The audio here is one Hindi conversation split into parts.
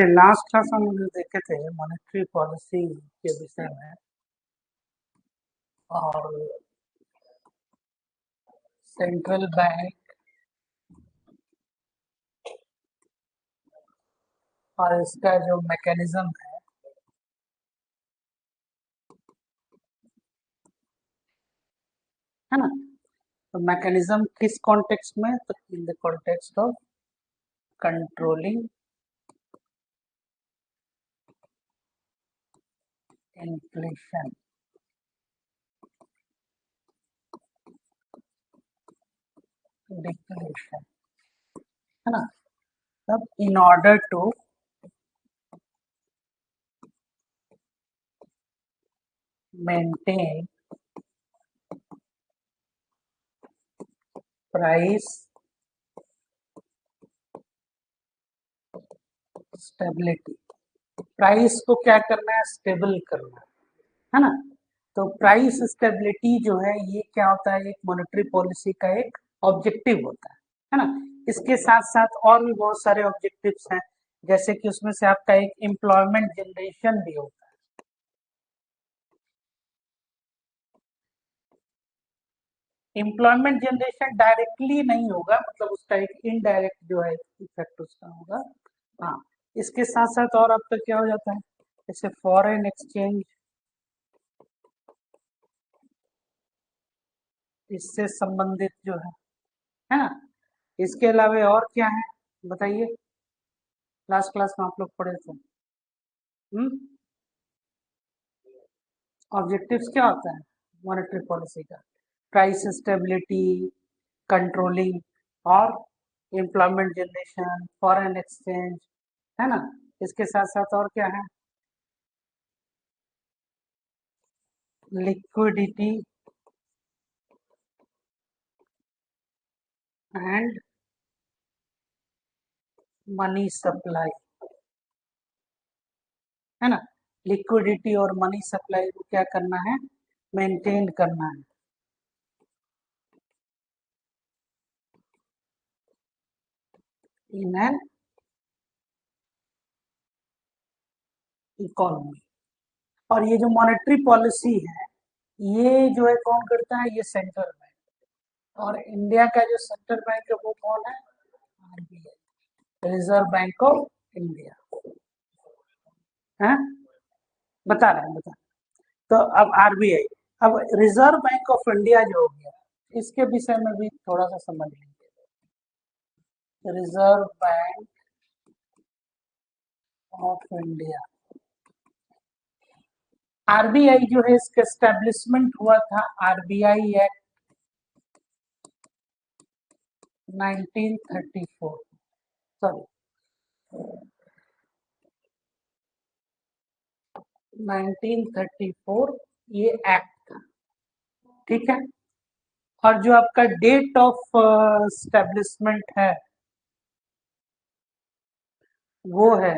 लास्ट क्लास हम लोग देखे थे मॉनेटरी पॉलिसी के विषय में, और सेंट्रल बैंक और इसका जो मैकेनिज्म है ना। तो मैकेनिज्म किस कॉन्टेक्स्ट में, तो in the context of controlling inflation, deflation, है ना। तब in order to maintain price stability, price को क्या करना है, स्टेबल करना है ना। तो प्राइस स्टेबिलिटी जो है ये क्या होता है, एक मॉनेटरी पॉलिसी का एक ऑब्जेक्टिव होता है ना। इसके साथ साथ और भी बहुत सारे ऑब्जेक्टिव्स हैं, जैसे कि उसमें से आपका एक एम्प्लॉयमेंट जनरेशन भी होता है। एम्प्लॉयमेंट जनरेशन डायरेक्टली नहीं होगा, मतलब उसका एक इनडायरेक्ट जो है इफेक्ट उसका होगा। हाँ, इसके साथ साथ और आपका क्या हो जाता है, जैसे फॉरेन एक्सचेंज, इससे संबंधित जो है ना। इसके अलावा और क्या है बताइए, लास्ट क्लास में आप लोग पढ़े थे। ऑब्जेक्टिव्स क्या होता है मॉनेटरी पॉलिसी का, प्राइस स्टेबिलिटी, कंट्रोलिंग और एम्प्लॉयमेंट जनरेशन, फॉरेन एक्सचेंज, है ना। इसके साथ साथ और क्या है, लिक्विडिटी एंड मनी सप्लाई, है ना। लिक्विडिटी और मनी सप्लाई को क्या करना है, मेंटेन करना है इन एन इकोनॉमी। और ये जो मॉनेटरी पॉलिसी है ये जो है कौन करता है, ये सेंट्रल बैंक। और इंडिया का जो सेंट्रल बैंक है वो कौन है, RBI, reserve bank of India है, बता रहे हैं बता रहे। तो अब आरबीआई, अब रिजर्व बैंक ऑफ इंडिया जो हो गया, इसके विषय में भी थोड़ा सा समझ लेंगे। Reserve bank of India, RBI जो है इसका एस्टेब्लिशमेंट हुआ था आरबीआई एक्ट 1934, सॉरी 1934 ये एक्ट था, ठीक है। और जो आपका डेट ऑफ एस्टेब्लिशमेंट है वो है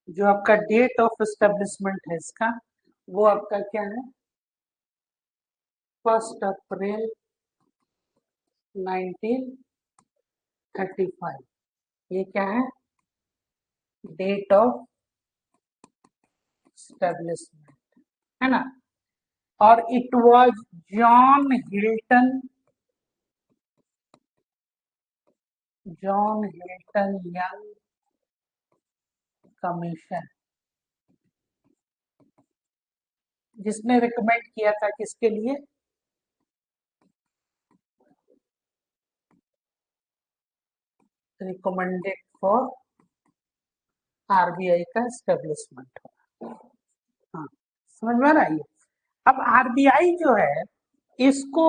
जो आपका डेट ऑफ एस्टेब्लिशमेंट है इसका, वो आपका क्या है, 1 अप्रैल 1935, ये क्या है, डेट ऑफ एस्टेब्लिशमेंट, है ना। और it was John Hilton, young commission, जिसने रिकमेंड किया था किसके लिए, रिकमेंडेड फॉर आरबीआई का एस्टेब्लिशमेंट होना। हाँ, समझ में आ रहा है। अब आरबीआई जो है इसको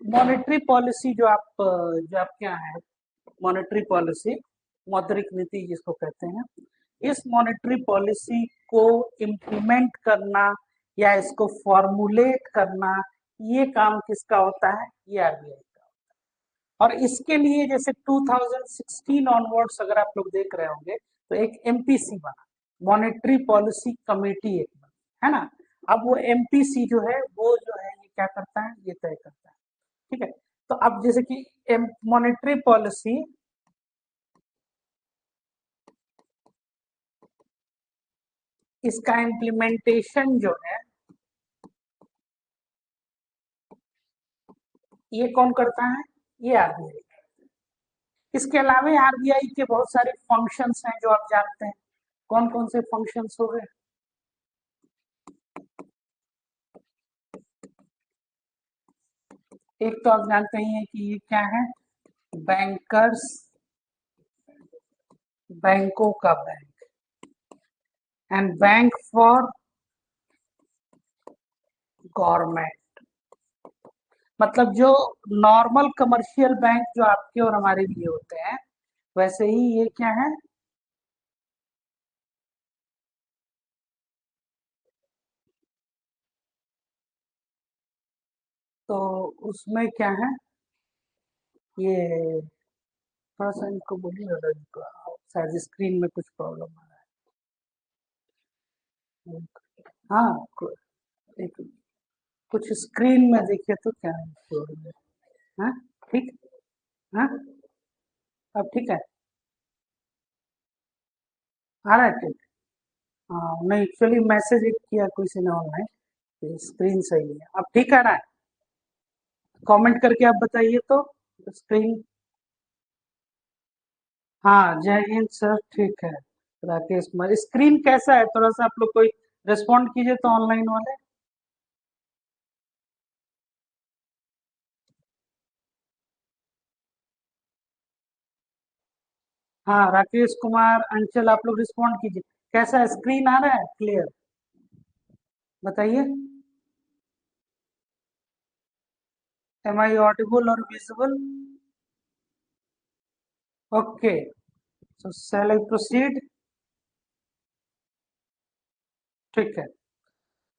मॉनेटरी पॉलिसी जो आप क्या है, मॉनेटरी पॉलिसी, मौद्रिक नीति जिसको कहते हैं, इस मॉनेटरी पॉलिसी को इम्प्लीमेंट करना या इसको फॉर्मुलेट करना, ये काम किसका होता है, ये आरबीआई का। और इसके लिए जैसे 2016 ऑनवर्ड्स अगर आप लोग देख रहे होंगे तो एक एमपीसी बना, मॉनेटरी पॉलिसी कमेटी एक बना, है ना। अब वो एमपीसी जो है वो जो है ये क्या करता है, ये तय करता है। ठीक है, तो अब जैसे कि मॉनेटरी पॉलिसी इसका इम्प्लीमेंटेशन जो है ये कौन करता है, ये आरबीआई। इसके अलावा आरबीआई के बहुत सारे फंक्शंस हैं जो आप जानते हैं। कौन कौन से फंक्शंस हो गए? एक तो आप जानते ही हैं कि ये क्या है, बैंकर्स, बैंकों का bank, and bank for government. मतलब जो नॉर्मल कमर्शियल बैंक जो आपके और हमारे लिए होते हैं, वैसे ही ये क्या है, तो उसमें क्या है, ये थोड़ा सा इनको बोलिए, इनको शायद स्क्रीन में कुछ प्रॉब्लम आ रहा है। हाँ, एक कुछ स्क्रीन में देखिए तो क्या है, हाँ ठीक, हाँ अब ठीक है, आ रहा है ठीक। हाँ नहीं, एक्चुअली मैसेज एक किया किसी ने ऑनलाइन, स्क्रीन सही है, अब ठीक आ रहा है। कमेंट करके आप बताइए तो स्क्रीन। हाँ जय हिंद सर, ठीक है। राकेश कुमार, स्क्रीन कैसा है, थोड़ा सा आप लोग कोई रिस्पॉन्ड कीजिए तो ऑनलाइन वाले। हाँ राकेश कुमार, अंचल, आप लोग रिस्पॉन्ड कीजिए, कैसा है, स्क्रीन आ रहा है क्लियर, बताइए। एम आई ऑडिबल और visible? Okay, so shall I proceed? ठीक है,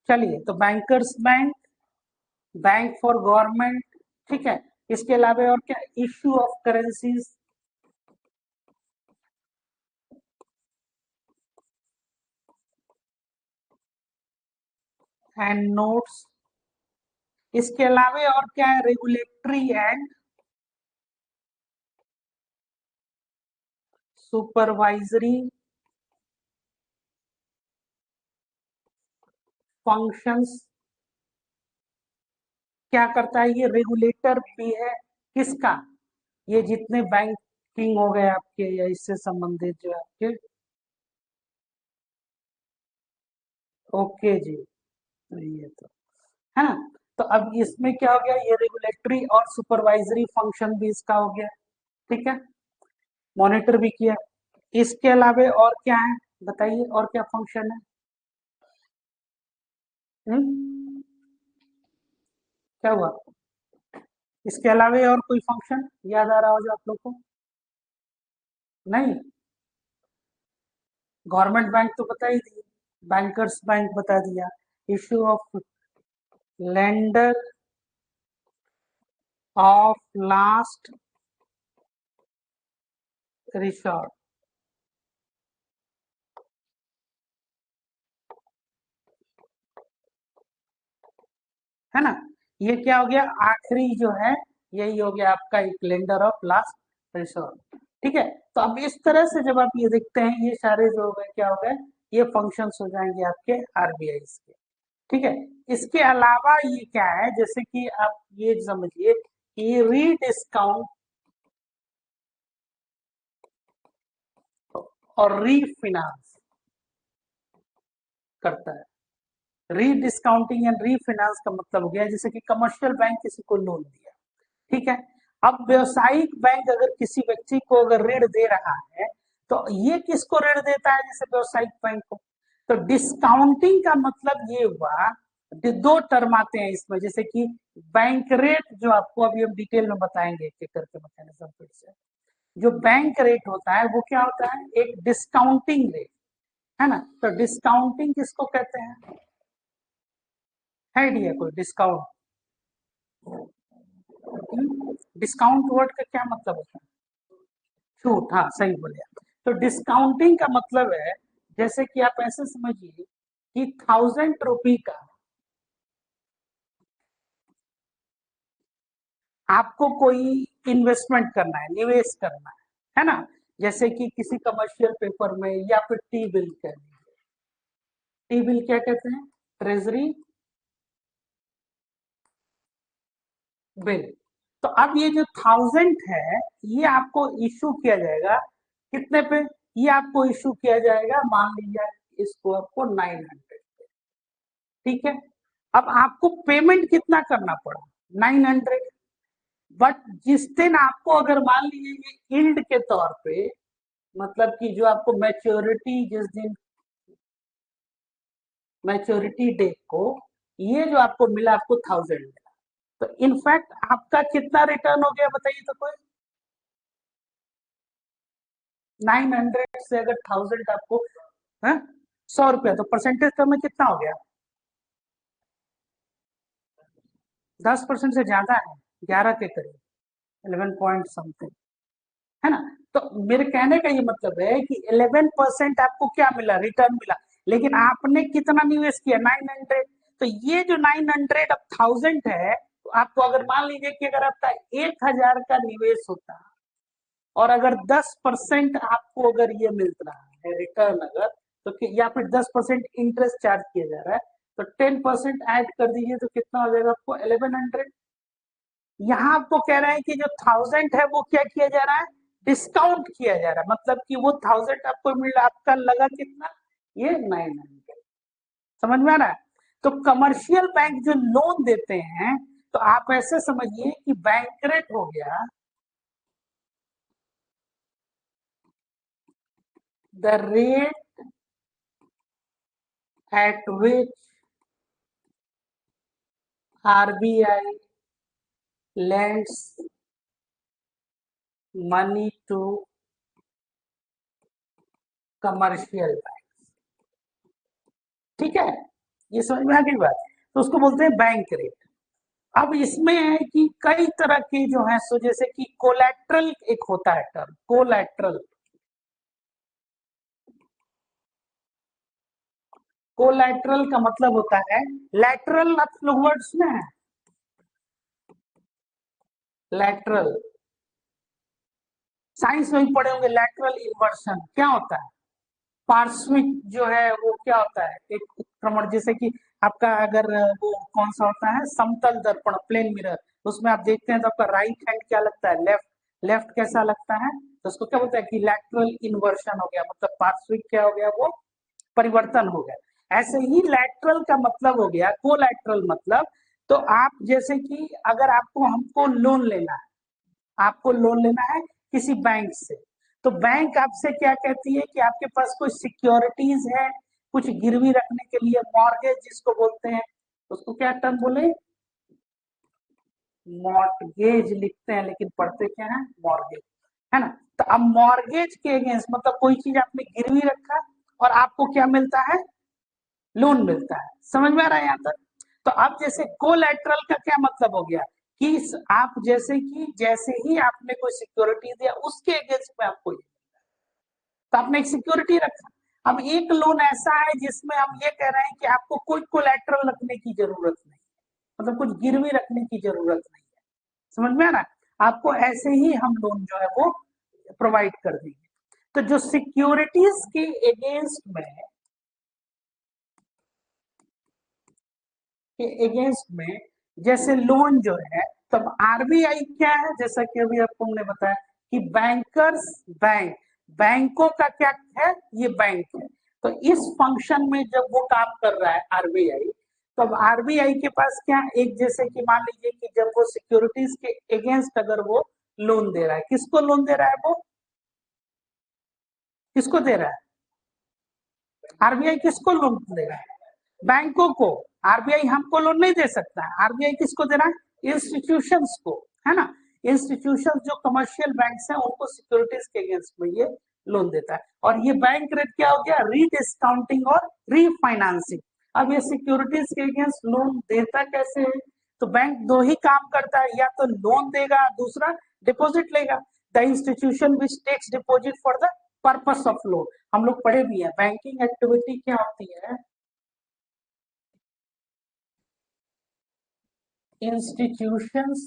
चलिए, तो bankers bank, bank for government, ठीक है। इसके अलावा और क्या, issue of currencies and notes. इसके अलावा और क्या है, रेगुलेटरी एंड सुपरवाइजरी फंक्शंस। क्या करता है, ये रेगुलेटर भी है किसका, ये जितने बैंकिंग हो गए आपके या इससे संबंधित जो आपके। ओके जी, तो ये तो है ना। तो अब इसमें क्या हो गया, ये रेगुलेटरी और सुपरवाइजरी फंक्शन भी इसका हो गया, ठीक है, मॉनिटर भी किया। इसके अलावा और क्या है, बताइए और क्या फंक्शन है? हम्म, क्या हुआ, इसके अलावा और कोई फंक्शन याद आ रहा हो जो आप लोग को? नहीं, गवर्नमेंट बैंक तो बता ही दिए, बैंकर्स बैंक बता दिया, issue of lender of last resort, है ना। ये क्या हो गया, आखिरी जो है, यही हो गया आपका एक लेंडर ऑफ लास्ट रिसोर्ट, ठीक है। तो अब इस तरह से जब आप ये देखते हैं, ये सारे जो हो गए क्या हो गए, ये फंक्शंस हो जाएंगे आपके आरबीआई के, ठीक है। इसके अलावा ये क्या है, जैसे कि आप ये समझिए कि रीडिस्काउंट और रीफिनांस करता है। रीडिस्काउंटिंग एंड रीफिनांस का मतलब हो गया, जैसे कि कमर्शियल बैंक किसी को लोन दिया, ठीक है। अब व्यवसायिक बैंक अगर किसी व्यक्ति को अगर ऋण दे रहा है, तो ये किसको ऋण देता है, जैसे व्यवसायिक बैंक को। तो डिस्काउंटिंग का मतलब ये हुआ, दो टर्म आते हैं इसमें, जैसे कि बैंक रेट, जो आपको अभी हम डिटेल में बताएंगे एक एक करके मैकेनिज्म फिर से। जो बैंक रेट होता है वो क्या होता है, एक डिस्काउंटिंग रेट, है ना। तो डिस्काउंटिंग किसको कहते हैं, है आइडिया कोई, डिस्काउंट, डिस्काउंट वर्ड का क्या मतलब होता है? छूट, हाँ सही बोले आप। तो डिस्काउंटिंग का मतलब है, जैसे कि आप ऐसे समझिए कि 1000 रुपये का आपको कोई इन्वेस्टमेंट करना है, निवेश करना है ना, जैसे कि किसी कमर्शियल पेपर में या फिर टी बिल कह लीजिए। टी बिल क्या कहते हैं? Treasury bill. तो अब ये जो 1000 है, ये आपको इशू किया जाएगा कितने पे? ये आपको इशू किया जाएगा, मान लीजिए इसको आपको 900, ठीक है। अब आपको पेमेंट कितना करना पड़ा? 900। बट जिस दिन आपको अगर मान लीजिए ये यील्ड के तौर पे, मतलब कि जो आपको मैच्योरिटी जिस दिन, मैच्योरिटी डेट को, ये जो आपको मिला, आपको 1000 मिला, तो इनफैक्ट आपका कितना रिटर्न हो गया बताइए तो कोई? 900 से अगर 1000 आपको है 100 रुपया, तो परसेंटेज टर्म में कितना हो गया? 10% से ज्यादा है, 11 के करीब, 11 पॉइंट समथिंग, है ना। तो मेरे कहने का ये मतलब है कि 11% आपको क्या मिला? रिटर्न मिला। लेकिन आपने कितना निवेश किया? 900। तो ये जो 900 अब 1000 है, तो आपको अगर मान लीजिए कि अगर आपका 1000 का निवेश होता, और अगर 10% आपको अगर ये मिल रहा है रिटर्न, अगर तो या फिर 10% इंटरेस्ट चार्ज किया जा रहा है, तो 10% ऐड कर दीजिए तो कितना हो जाएगा आपको? 1100। यहाँ आपको कह रहे हैं कि जो 1000 है वो क्या किया जा रहा है? डिस्काउंट किया जा रहा है, मतलब कि वो 1000 आपको मिल रहा, आपका लगा कितना? ये 900। समझ में आ रहा है? तो कमर्शियल बैंक जो लोन देते हैं, तो आप ऐसे समझिए कि बैंक रेट हो गया, the rate at which RBI lends money to commercial bank. ठीक है, ये समझ में आ गई बात? तो उसको बोलते हैं बैंक रेट। अब इसमें है कि कई तरह के जो है, सो जैसे कि कोलैटरल एक होता है टर्म, कोलैटरल। कोलैटरल का मतलब होता है लैटरल, आप लोग वर्ड सुने हैं? लैटरल, साइंस में भी पढ़े होंगे। लैटरल इन्वर्सन क्या होता है? पार्श्विक जो है वो क्या होता है? एक उत्क्रमण, जैसे कि आपका अगर वो कौन सा होता है, समतल दर्पण, प्लेन मिरर, उसमें आप देखते हैं तो आपका राइट हैंड क्या लगता है? लेफ्ट। लेफ्ट कैसा लगता है? तो उसको क्या बोलते हैं कि लैटरल इन्वर्शन हो गया, मतलब पार्श्विक क्या हो गया? वो परिवर्तन हो गया। ऐसे ही लैटरल का मतलब हो गया कोलैटरल मतलब। तो आप जैसे कि अगर आपको हमको लोन लेना है, आपको लोन लेना है किसी बैंक से, तो बैंक आपसे क्या कहती है कि आपके पास कोई सिक्योरिटीज है, कुछ गिरवी रखने के लिए, मॉर्गेज जिसको बोलते हैं, उसको क्या टर्म बोले? मॉर्गेज लिखते हैं लेकिन पढ़ते क्या है? मॉर्गेज, है ना। तो अब मॉर्गेज के अगेंस्ट मतलब कोई चीज आपने गिरवी रखा और आपको क्या मिलता है? लोन मिलता है। समझ में आ रहा है यहाँ तक? तो अब जैसे कोलैटरल का क्या मतलब हो गया कि आप जैसे कि जैसे ही आपने कोई सिक्योरिटी दिया, उसके अगेंस्ट में आपको, तो आपने एक सिक्योरिटी रखा। अब एक लोन ऐसा है जिसमें हम ये कह रहे हैं कि आपको कोई कोलैटरल रखने की जरूरत नहीं, मतलब कुछ गिरवी रखने की जरूरत नहीं है। समझ में आ रहा है? आपको ऐसे ही हम लोन जो है वो प्रोवाइड कर देंगे। तो जो सिक्योरिटीज के अगेंस्ट में, जैसे लोन जो है, तब आरबीआई क्या है, जैसा कि अभी आपको हमने बताया कि बैंकर्स बैंक, बैंकों का क्या है? ये बैंक है। तो इस फंक्शन में जब वो काम कर रहा है आरबीआई, तो अब आरबीआई के पास क्या, एक जैसे कि मान लीजिए कि जब वो सिक्योरिटीज के अगेंस्ट अगर वो लोन दे रहा है, किसको लोन दे रहा है? वो किसको दे रहा है? आरबीआई किसको लोन दे रहा है? बैंकों को। आरबीआई हमको लोन नहीं दे सकता है, आरबीआई किसको दे रहा है? इंस्टीट्यूशंस को, है ना। इंस्टीट्यूशन जो कमर्शियल बैंक्स हैं उनको सिक्योरिटीज के अगेंस्ट में ये लोन देता है। और ये बैंक रेट क्या हो गया? रीडिस्काउंटिंग और रीफाइनेंसिंग। अब ये सिक्योरिटीज के अगेंस्ट लोन देता कैसे है? तो बैंक दो ही काम करता है, या तो लोन देगा, दूसरा डिपॉजिट लेगा। The institution which takes deposit for the purpose of loan. हम लोग पढ़े भी है बैंकिंग एक्टिविटी क्या होती है? institutions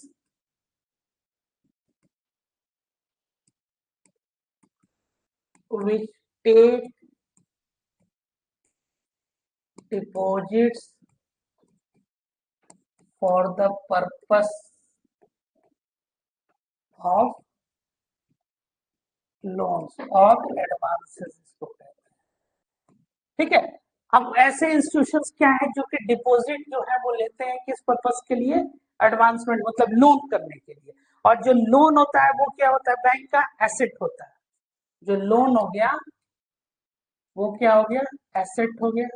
which take deposits for the purpose of loans और एडवांसेस इसको कहते हैं। ठीक है, अब ऐसे इंस्टीट्यूशंस क्या है जो कि डिपॉजिट जो है वो लेते हैं किस पर्पस के लिए, एडवांसमेंट मतलब लोन करने के लिए। और जो लोन होता है वो क्या होता है, बैंक का एसेट होता है। जो लोन हो गया वो क्या हो गया, एसेट हो गया।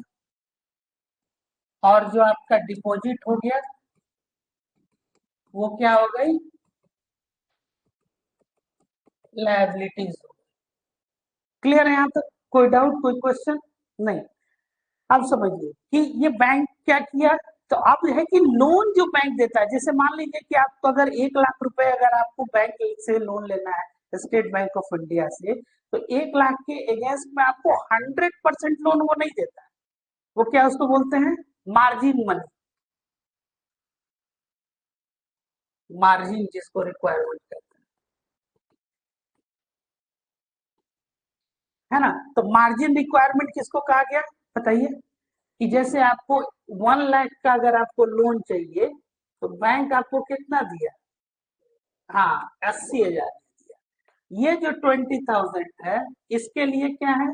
और जो आपका डिपॉजिट हो गया वो क्या हो गई, लायबिलिटीज हो। क्लियर है यहाँ तक, कोई डाउट कोई क्वेश्चन नहीं। अब समझिए कि ये बैंक क्या किया, तो अब है कि लोन जो बैंक देता है, जैसे मान लीजिए कि आपको अगर 1 लाख रुपए अगर आपको बैंक से लोन लेना है स्टेट बैंक ऑफ इंडिया से, तो 1 लाख के अगेंस्ट में आपको 100% लोन वो नहीं देता है। वो क्या उसको बोलते हैं, मार्जिन मनी, मार्जिन जिसको रिक्वायरमेंट कहते है ना। तो मार्जिन रिक्वायरमेंट किसको कहा गया बताइए, कि जैसे आपको 1 लाख का अगर आपको लोन चाहिए तो बैंक आपको कितना दिया, हाँ 80,000 दिया। ये जो 20,000 है इसके लिए क्या है,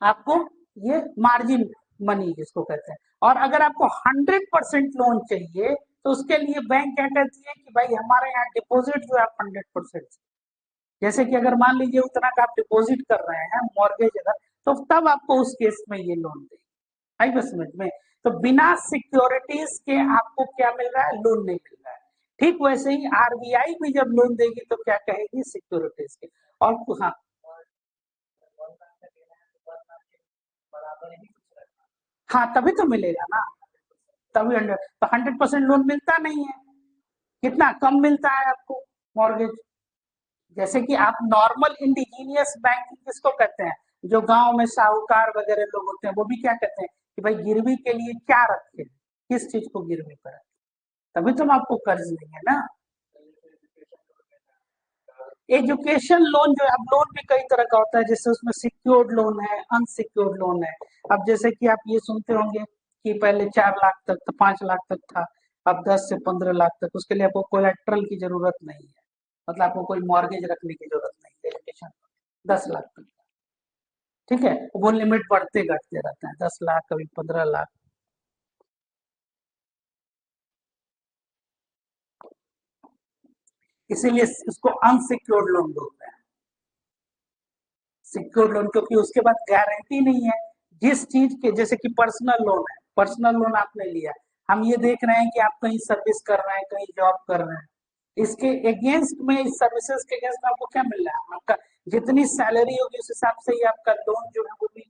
आपको ये मार्जिन मनी जिसको कहते हैं। और अगर आपको 100% लोन चाहिए तो उसके लिए बैंक क्या कहती है कि भाई हमारे यहाँ डिपॉजिट जो है आप 100%, जैसे कि अगर मान लीजिए उतना का आप डिपॉजिट कर रहे हैं मॉर्गेज अगर, तो तब आपको उस केस में ये लोन देगी। आई बस समझ में। तो बिना सिक्योरिटीज के आपको क्या मिल रहा है, लोन नहीं मिल रहा है। ठीक वैसे ही आरबीआई भी जब लोन देगी तो क्या कहेगी, सिक्योरिटीज के। और हाँ, हाँ तभी तो मिलेगा ना, तभी 100, तो 100% लोन मिलता नहीं है, कितना कम मिलता है आपको मॉर्गेज। जैसे कि आप नॉर्मल इंडिजीनियस बैंकिंग किसको कहते हैं, जो गांव में साहूकार वगैरह लोग होते हैं वो भी क्या कहते हैं कि भाई गिरवी के लिए क्या रखे, किस चीज को गिरवी पर रखें, तभी तो हम आपको कर्ज देंगे ना। एजुकेशन लोन जो है, अब लोन भी कई तरह का होता है, जैसे उसमें सिक्योर्ड लोन है, अनसिक्योर्ड लोन है। अब जैसे कि आप ये सुनते होंगे कि पहले 4 लाख तक था, 5 लाख तक था, अब 10 से 15 लाख तक, उसके लिए आपको कोलेट्रल की जरूरत नहीं है, मतलब आपको कोई मॉर्गेज रखने की जरूरत नहीं है एजुकेशन, 10 लाख तक। ठीक है, वो लिमिट बढ़ते घटते रहते हैं, 10 लाख कभी 15 लाख। इसीलिए इसको अनसिक्योर्ड लोन बोलते हैं। सिक्योर्ड लोन क्योंकि उसके बाद गारंटी नहीं है, जिस चीज के, जैसे कि पर्सनल लोन है, पर्सनल लोन आपने लिया, हम ये देख रहे हैं कि आप कहीं सर्विस कर रहे हैं, कहीं जॉब कर रहे हैं, इसके अगेंस्ट में, इस सर्विसेज के अगेंस्ट में आपको क्या मिल रहा है, आपका जितनी सैलरी होगी उस हिसाब से ही आपका लोन जो है वो भी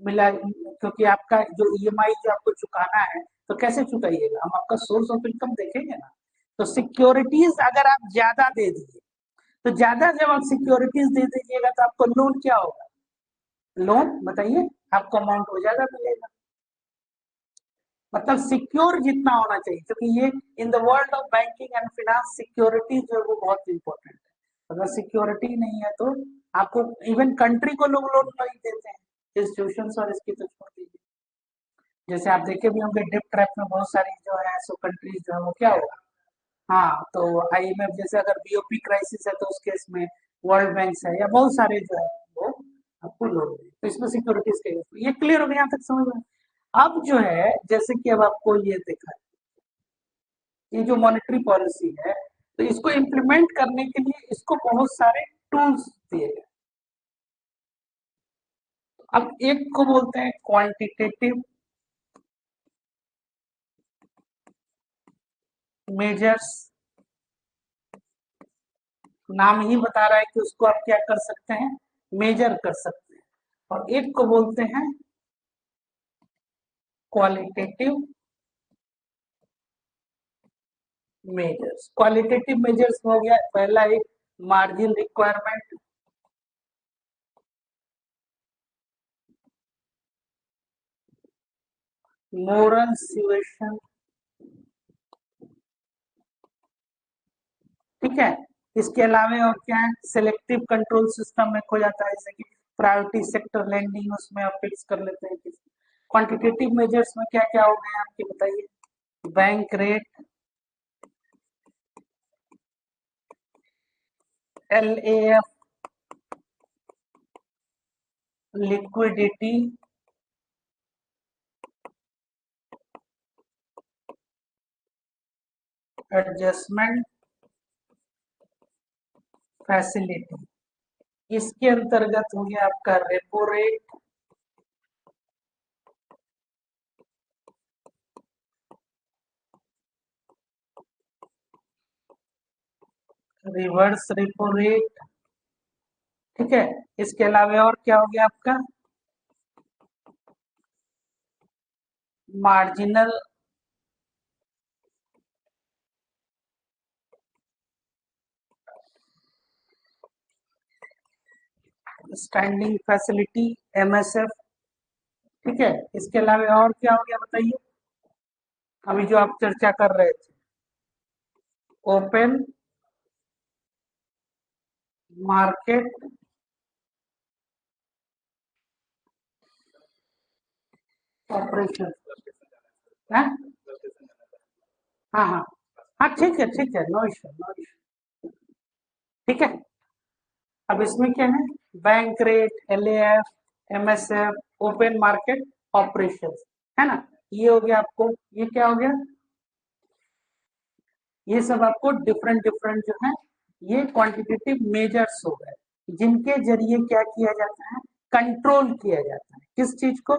मिला, क्योंकि आपका जो ईएमआई जो आपको चुकाना है, तो कैसे चुकाइएगा, हम आपका सोर्स ऑफ इनकम देखेंगे ना। तो सिक्योरिटीज अगर आप ज्यादा दे दीजिए, तो ज्यादा जब आप सिक्योरिटीज दे दीजिएगा तो आपको लोन क्या होगा, लोन बताइए, आपको अमाउंट हो ज्यादा मिलेगा। मतलब सिक्योर जितना होना चाहिए, क्योंकि ये in the world of banking and finance security जो है वो बहुत इंपॉर्टेंट है। अगर सिक्योरिटी नहीं है तो आपको, इवन कंट्री को लोग लोन नहीं देते हैं, इंस्टीट्यूशन और इसकी तो छोड़ दीजिए। जैसे आप देखे भी होंगे डिप ट्रैप में बहुत सारी जो है सो कंट्रीज जो है वो क्या होगा, हाँ तो आईएमएफ जैसे अगर बीओपी क्राइसिस है तो उस केस में वर्ल्ड बैंक है या बहुत सारे जो है वो आपको लोन दे, तो इसमें सिक्योरिटीज के ये क्लियर हो गया यहाँ तक समझ में। अब जो है जैसे कि अब आपको ये देखा है, ये जो मॉनेटरी पॉलिसी है, तो इसको इम्प्लीमेंट करने के लिए इसको बहुत सारे टूल्स दिए गए। अब एक को बोलते हैं क्वांटिटेटिव मेजर्स, नाम ही बता रहा है कि उसको आप क्या कर सकते हैं, मेजर कर सकते हैं। और एक को बोलते हैं क्वालिटेटिव मेजर्स। क्वालिटेटिव मेजर्स हो गया पहला एक, मार्जिन रिक्वायरमेंट, मोरल सिचुएशन, ठीक है, इसके अलावा और क्या है, सिलेक्टिव कंट्रोल सिस्टम में खो जाता है, जैसे कि प्रायोरिटी सेक्टर लैंडिंग, उसमें आप फिक्स कर लेते हैं। क्वांटिटेटिव मेजर्स में क्या क्या हो गए आपके बताइए? Bank rate, LAF, liquidity, adjustment facility. इसके अंतर्गत हो गया आपका repo rate, reverse repo rate, ठीक है। इसके अलावा और क्या हो गया आपका? मार्जिनल स्टैंडिंग फैसिलिटी, MSF, ठीक है। इसके अलावा और क्या हो गया बताइए? अभी जो आप चर्चा कर रहे थे, ओपन मार्केट ऑपरेशन। हाँ हाँ हाँ हाँ, ठीक है, नो इशू, नो इशू, ठीक है। अब इसमें क्या है? Bank rate, LAF, MSF, open market operation, है ना? ये हो गया आपको, ये क्या हो गया? ये सब आपको डिफरेंट डिफरेंट जो है, ये क्वांटिटेटिव मेजर्स हो गए, जिनके जरिए क्या किया जाता है? कंट्रोल किया जाता है किस चीज को?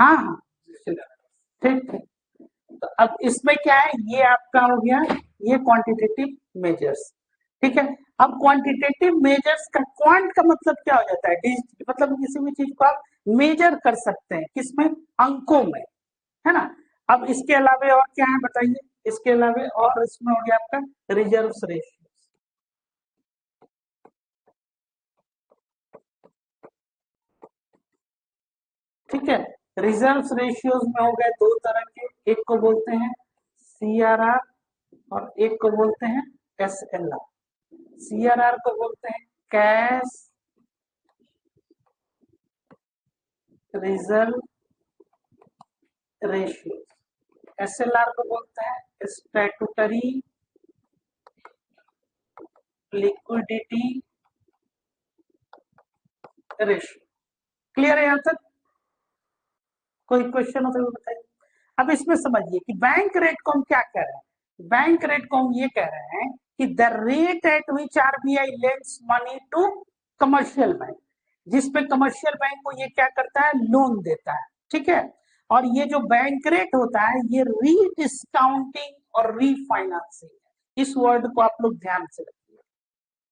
हाँ हाँ, ठीक ठीक। तो अब इसमें क्या है, ये आपका हो गया, ये क्वांटिटेटिव मेजर्स, ठीक है। अब क्वांटिटेटिव मेजर्स का, क्वांट का मतलब क्या हो जाता है? मतलब किसी भी चीज को आप मेजर कर सकते हैं, किसमें? अंकों में, है ना? अब इसके अलावा और क्या है बताइए? इसके अलावा और इसमें हो गया आपका रिजर्व रेशियो, ठीक है। रिजर्व रेशियोज में हो गए दो तरह के, एक को बोलते हैं CRR और एक को बोलते हैं SLR। CRR को बोलते हैं कैश रिजर्व रेशियो, SLR को बोलते हैं स्टैट्यूटरी लिक्विडिटी रेशियो। क्लियर है यहाँ तक? कोई क्वेश्चन हो तो बताइए। अब इसमें समझिए कि बैंक रेट को हम क्या कह रहे हैं? बैंक रेट को हम ये कह रहे हैं कि the rate at which RBI lends money to commercial bank, जिसपे कमर्शियल बैंक को ये क्या करता है? लोन देता है, ठीक है। और ये जो बैंक रेट होता है, ये रीडिस्काउंटिंग और रीफाइनेंसिंग है। इस वर्ड को आप लोग ध्यान से रखिए,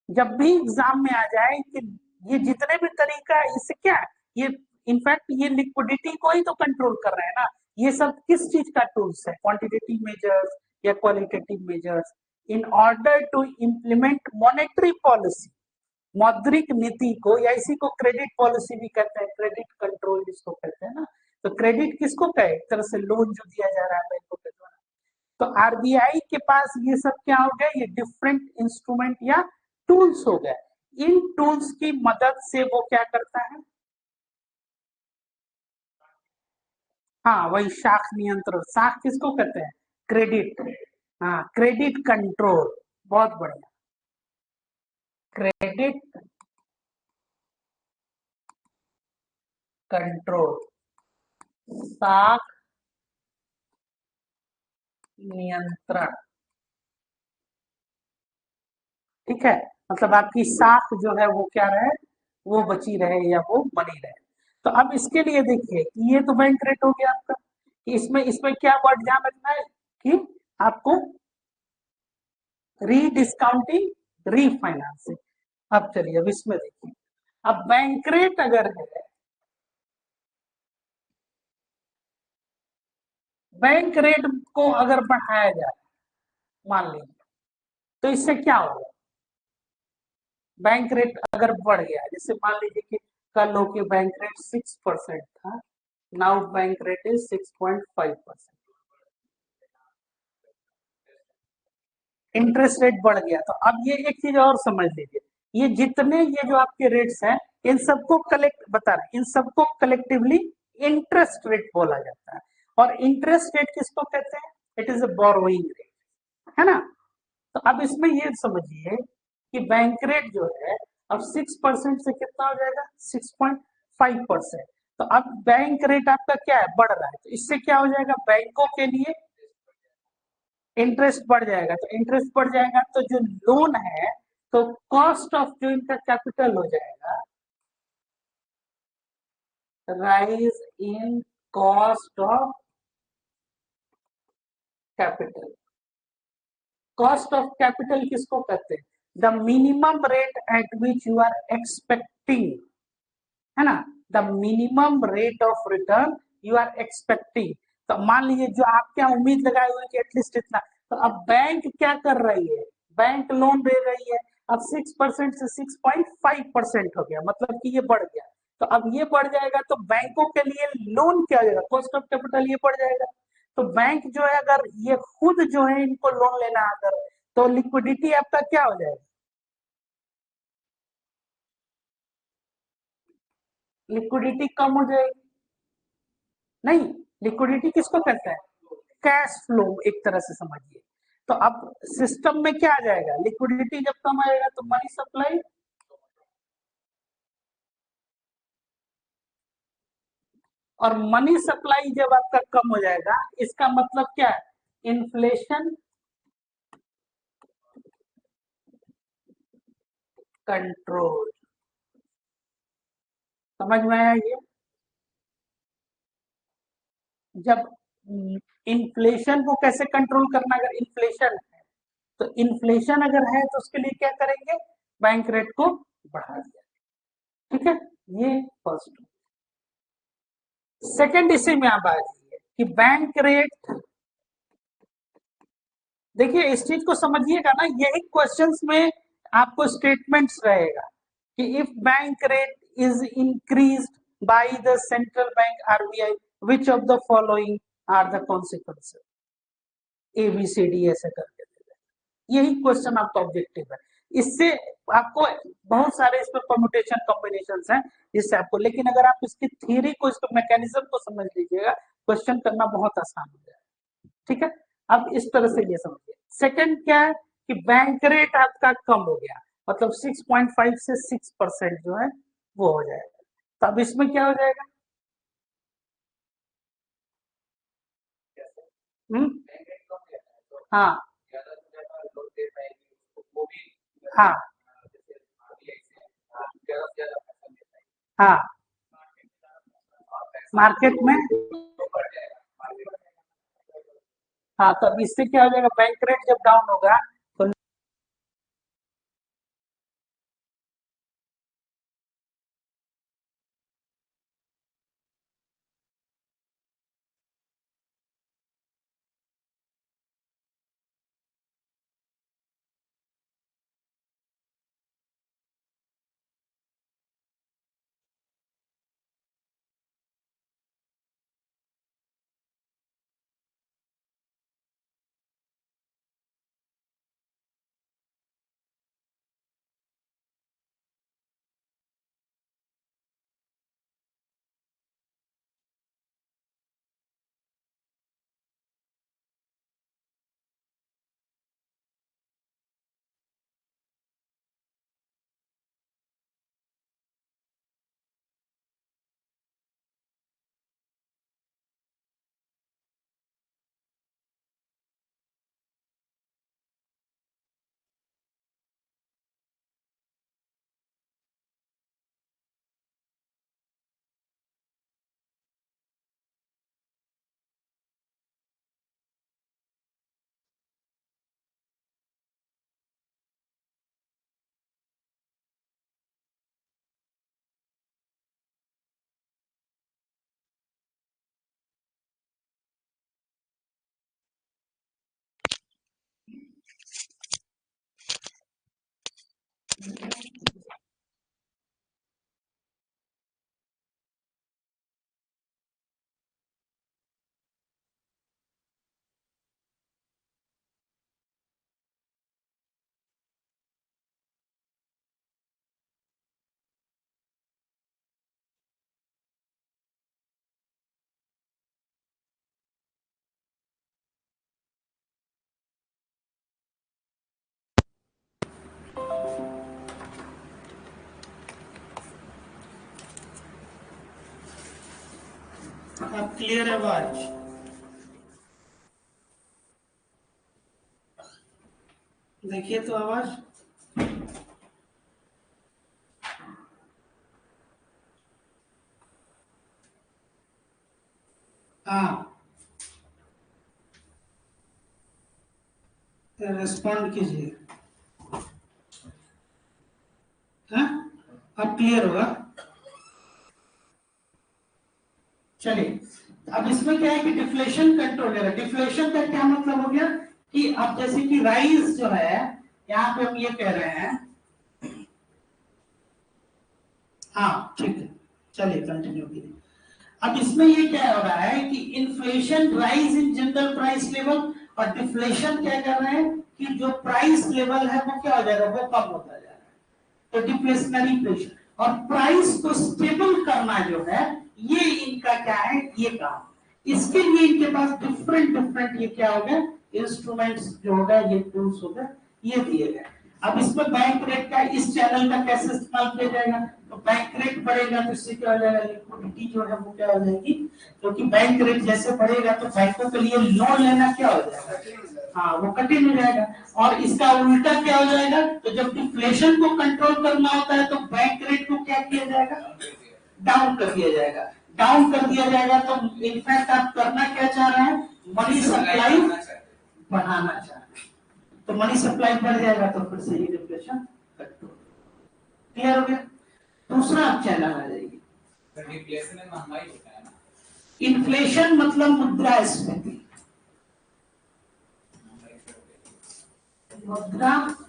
जब भी एग्जाम में आ जाए कि ये जितने भी तरीका है, इससे क्या है? ये इनफैक्ट ये लिक्विडिटी को ही तो कंट्रोल कर रहे हैं ना। ये सब किस चीज का टूल्स है? क्वांटिटेटिव मेजर्स या qualitative measures, in order to implement monetary policy, मौद्रिक नीति को, या इसी को क्रेडिट पॉलिसी भी कहते हैं, क्रेडिट कंट्रोल जिसको कहते हैं ना। तो क्रेडिट किसको कहे? एक तरह से लोन जो दिया जा रहा है बैंकों के द्वारा। तो RBI के पास ये सब क्या हो गया? ये डिफरेंट इंस्ट्रूमेंट या टूल्स हो गए। इन टूल्स की मदद से वो क्या करता है? हाँ, वही शाख नियंत्रण। शाख किसको कहते हैं? क्रेडिट। हाँ, क्रेडिट कंट्रोल, बहुत बढ़िया। क्रेडिट कंट्रोल, शाख नियंत्रण, ठीक है। मतलब आपकी साख जो है वो क्या रहे? वो बची रहे या वो बनी रहे। तो अब इसके लिए देखिए कि ये तो बैंक रेट हो गया आपका, कि इसमें इसमें क्या वर्ड ध्यान रखना है कि आपको रीडिस्काउंटिंग रीफाइनेंसिंग। अब चलिए, अब इसमें देखिए, अब बैंक रेट अगर है, बैंक रेट को अगर बढ़ाया जाए, मान लीजिए, तो इससे क्या होगा? बैंक रेट अगर बढ़ गया, जैसे मान लीजिए कि कल हो के बैंक रेट 6% था, now bank rate is 6.5%। Interest rate बढ़ गया। तो अब ये एक चीज और समझ लीजिए, ये जितने ये जो आपके रेट्स हैं, इन सबको कलेक्ट बता रहे इन सबको कलेक्टिवली इंटरेस्ट रेट बोला जाता है। और इंटरेस्ट रेट किसको कहते हैं? It is a borrowing rate, है ना। तो अब इसमें ये समझिए कि बैंक रेट जो है अब 6% से कितना हो जाएगा? 6.5%। तो अब बैंक रेट आपका क्या है? बढ़ रहा है। तो इससे क्या हो जाएगा? बैंकों के लिए इंटरेस्ट बढ़ जाएगा। तो इंटरेस्ट बढ़ जाएगा तो जो लोन है, तो कॉस्ट ऑफ जो इनका कैपिटल हो जाएगा, rise in cost of capital. Cost of capital किसको कहते हैं? The minimum rate at which you are expecting, है ना, the minimum rate of return you are expecting. तो मान लीजिए जो आप क्या उम्मीद लगाए हुए कि एटलीस्ट इतना, तो अब बैंक क्या कर रही है? बैंक लोन दे रही है। अब 6% से 6.5% हो गया, मतलब कि ये बढ़ गया। तो अब ये बढ़ जाएगा तो बैंकों के लिए लोन क्या हो जाएगा? कॉस्ट ऑफ कैपिटल ये बढ़ जाएगा। तो बैंक जो है, अगर ये खुद जो है इनको लोन लेना अगर, तो लिक्विडिटी आपका क्या हो जाएगा? लिक्विडिटी कम हो जाएगी। नहीं, लिक्विडिटी किसको कहते हैं? कैश फ्लो एक तरह से समझिए। तो अब सिस्टम में क्या आ जाएगा? लिक्विडिटी जब कम आएगा तो मनी सप्लाई, और मनी सप्लाई जब आपका कम हो जाएगा, इसका मतलब क्या है? Inflation control. समझ में आया ये? जब इन्फ्लेशन को कैसे कंट्रोल करना, अगर इन्फ्लेशन है, तो इन्फ्लेशन अगर है तो उसके लिए क्या करेंगे? बैंक रेट को बढ़ा दिया। ठीक है, ये फर्स्ट। सेकंड इसी में आप आ जाइए कि बैंक रेट, देखिए इस चीज को समझिएगा ना, यही क्वेश्चंस में आपको स्टेटमेंट्स रहेगा कि if bank rate is increased by the central bank RBI, which of the following are the consequences, A B C D ऐसे करके यही क्वेश्चन आपका ऑब्जेक्टिव है। इससे आपको बहुत सारे इसमें परमुटेशन कॉम्बिनेशन हैं जिससे आपको, लेकिन अगर आप इसकी थ्योरी को, इसको मैकेनिज्म को समझ लीजिएगा, क्वेश्चन करना बहुत आसान हो जाएगा। ठीक है, अब इस तरह से ये समझिए। सेकंड क्या है कि बैंक रेट आपका कम हो गया, मतलब 6.5 से 6% जो है वो हो जाएगा। तो अब इसमें क्या हो जाएगा? हम्म, हाँ, हाँ, हाँ, मार्केट में, हाँ, तो अब इससे क्या हो जाएगा? बैंक रेट जब डाउन होगा तो क्लियर आवाज? देखिए तो आवाज। हाँ, रिस्पॉन्ड कीजिए। हाँ, अब क्लियर होगा। चलिए, अब इसमें क्या है कि डिफ्लेशन कंट्रोल है। डिफ्लेशन का क्या मतलब हो गया कि अब जैसे कि राइस जो है, यहाँ पे हम ये कह रहे हैं। हाँ ठीक है, चलिए कंटिन्यू कीजिए। अब इसमें ये क्या हो रहा है कि inflation rise in general price level, और डिफ्लेशन क्या कर रहे हैं कि जो प्राइस लेवल है वो क्या हो जाएगा, वो कम होता जा रहा है। तो डिफ्लेशनरी प्रेशर, और प्राइस को स्टेबल करना जो है, ये इनका क्या है, ये काम। इसके लिए इनके पास डिफरेंट डिफरेंट ये क्या हो गए, इंस्ट्रूमेंट्स जो हो गए, ये टूल्स हो गए, ये दिए गए। अब इसमें बैंक रेट का, इस चैनल का कैसे इस्तेमाल किया जाएगा, तो बैंक रेट बढ़ेगा तो इससे क्या हो जाएगा, लिक्विडिटी जो है वो क्या हो जाएगी, क्योंकि बैंक रेट जैसे बढ़ेगा तो बैंकों के लिए लोन लेना क्या हो जाएगा, हाँ वो कठिन हो जाएगा। और इसका उल्टा क्या हो जाएगा, तो जब डिफ्लेशन को कंट्रोल करना होता है तो बैंक रेट को क्या किया जाएगा, डाउन कर दिया जाएगा। डाउन कर दिया जाएगा तो इनफैक्ट आप करना क्या चाह रहे हैं, मनी सप्लाई बढ़ाना चाह रहे हैं, तो मनी सप्लाई बढ़ जाएगा तो फिर से ये डिफ्लेशन कंट्रोल। क्लियर हो गया? दूसरा आप चैनल आ जाइए। डिफ्लेशन में महंगाई होता है ना, इन्फ्लेशन मतलब मुद्रास्फीति। मुद्रास्फीति,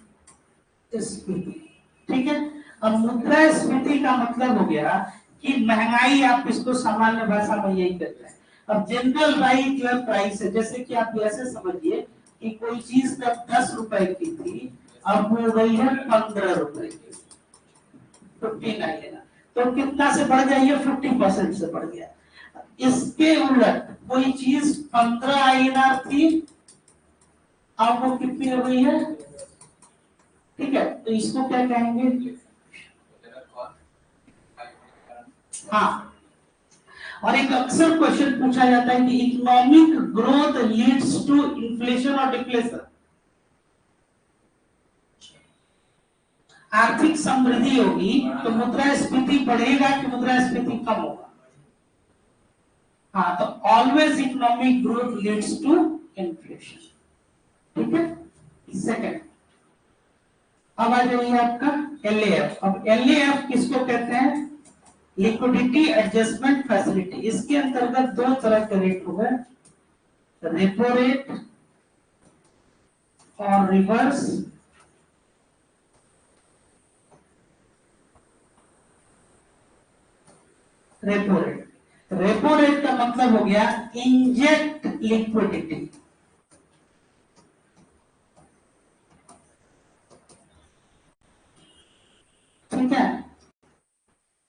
ठीक है। अब मुद्रास्फीति का मतलब हो गया कि महंगाई, आप इसको सामान्य भाषा में यही कहते हैं। अब जनरल राइट प्राइस है, जैसे कि आप ऐसे समझिए कि कोई चीज तब 10 रुपए की थी, अब हो गई है 15 रुपए की, 15 आई है ना, तो कितना से बढ़ जाइए, 50% से बढ़ गया। इसके उलट कोई चीज 15 INR थी, अब वो कितनी हो गई है, ठीक है, तो इसको क्या कहेंगे, हाँ। और एक अक्सर क्वेश्चन पूछा जाता है कि economic growth leads to inflation और डिफ्लेशन, आर्थिक समृद्धि होगी तो मुद्रास्फीति बढ़ेगा कि मुद्रास्फीति कम होगा, हाँ, तो always economic growth leads to inflation, ठीक है। सेकंड, अब आ जाइए आपका LAF। अब LAF किसको कहते हैं, लिक्विडिटी एडजस्टमेंट फैसिलिटी। इसके अंतर्गत दो तरह के रेट हो गए, रेपो रेट और reverse repo rate. Repo rate का मतलब हो गया इंजेक्ट लिक्विडिटी, ठीक है।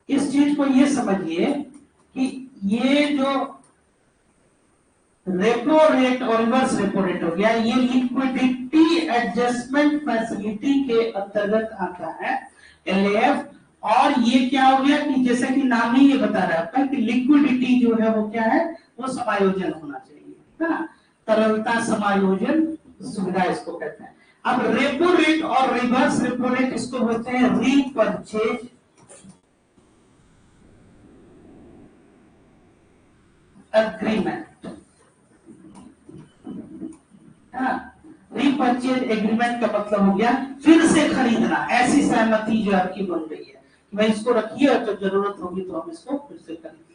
इस चीज को ये समझिए कि ये जो रेपो रेट और रिवर्स रेपो रेट हो गया, ये लिक्विडिटी एडजस्टमेंट फैसिलिटी के अंतर्गत आता है, LAF। और ये क्या हो गया कि जैसे कि नाम ही ये बता रहा है आपका कि लिक्विडिटी जो है वो क्या है, वो समायोजन होना चाहिए, है ना, तरलता समायोजन सुविधा इसको कहते हैं। अब रेपो रेट और रिवर्स रेपो रेट इसको बोलते हैं रीपरचेज एग्रीमेंट, रीपरचेज एग्रीमेंट का मतलब हो गया फिर से खरीदना, ऐसी सहमति जो आपकी बन गई है कि भाई इसको रखिए, तो जरूरत होगी तो हम इसको फिर से खरीदेंगे।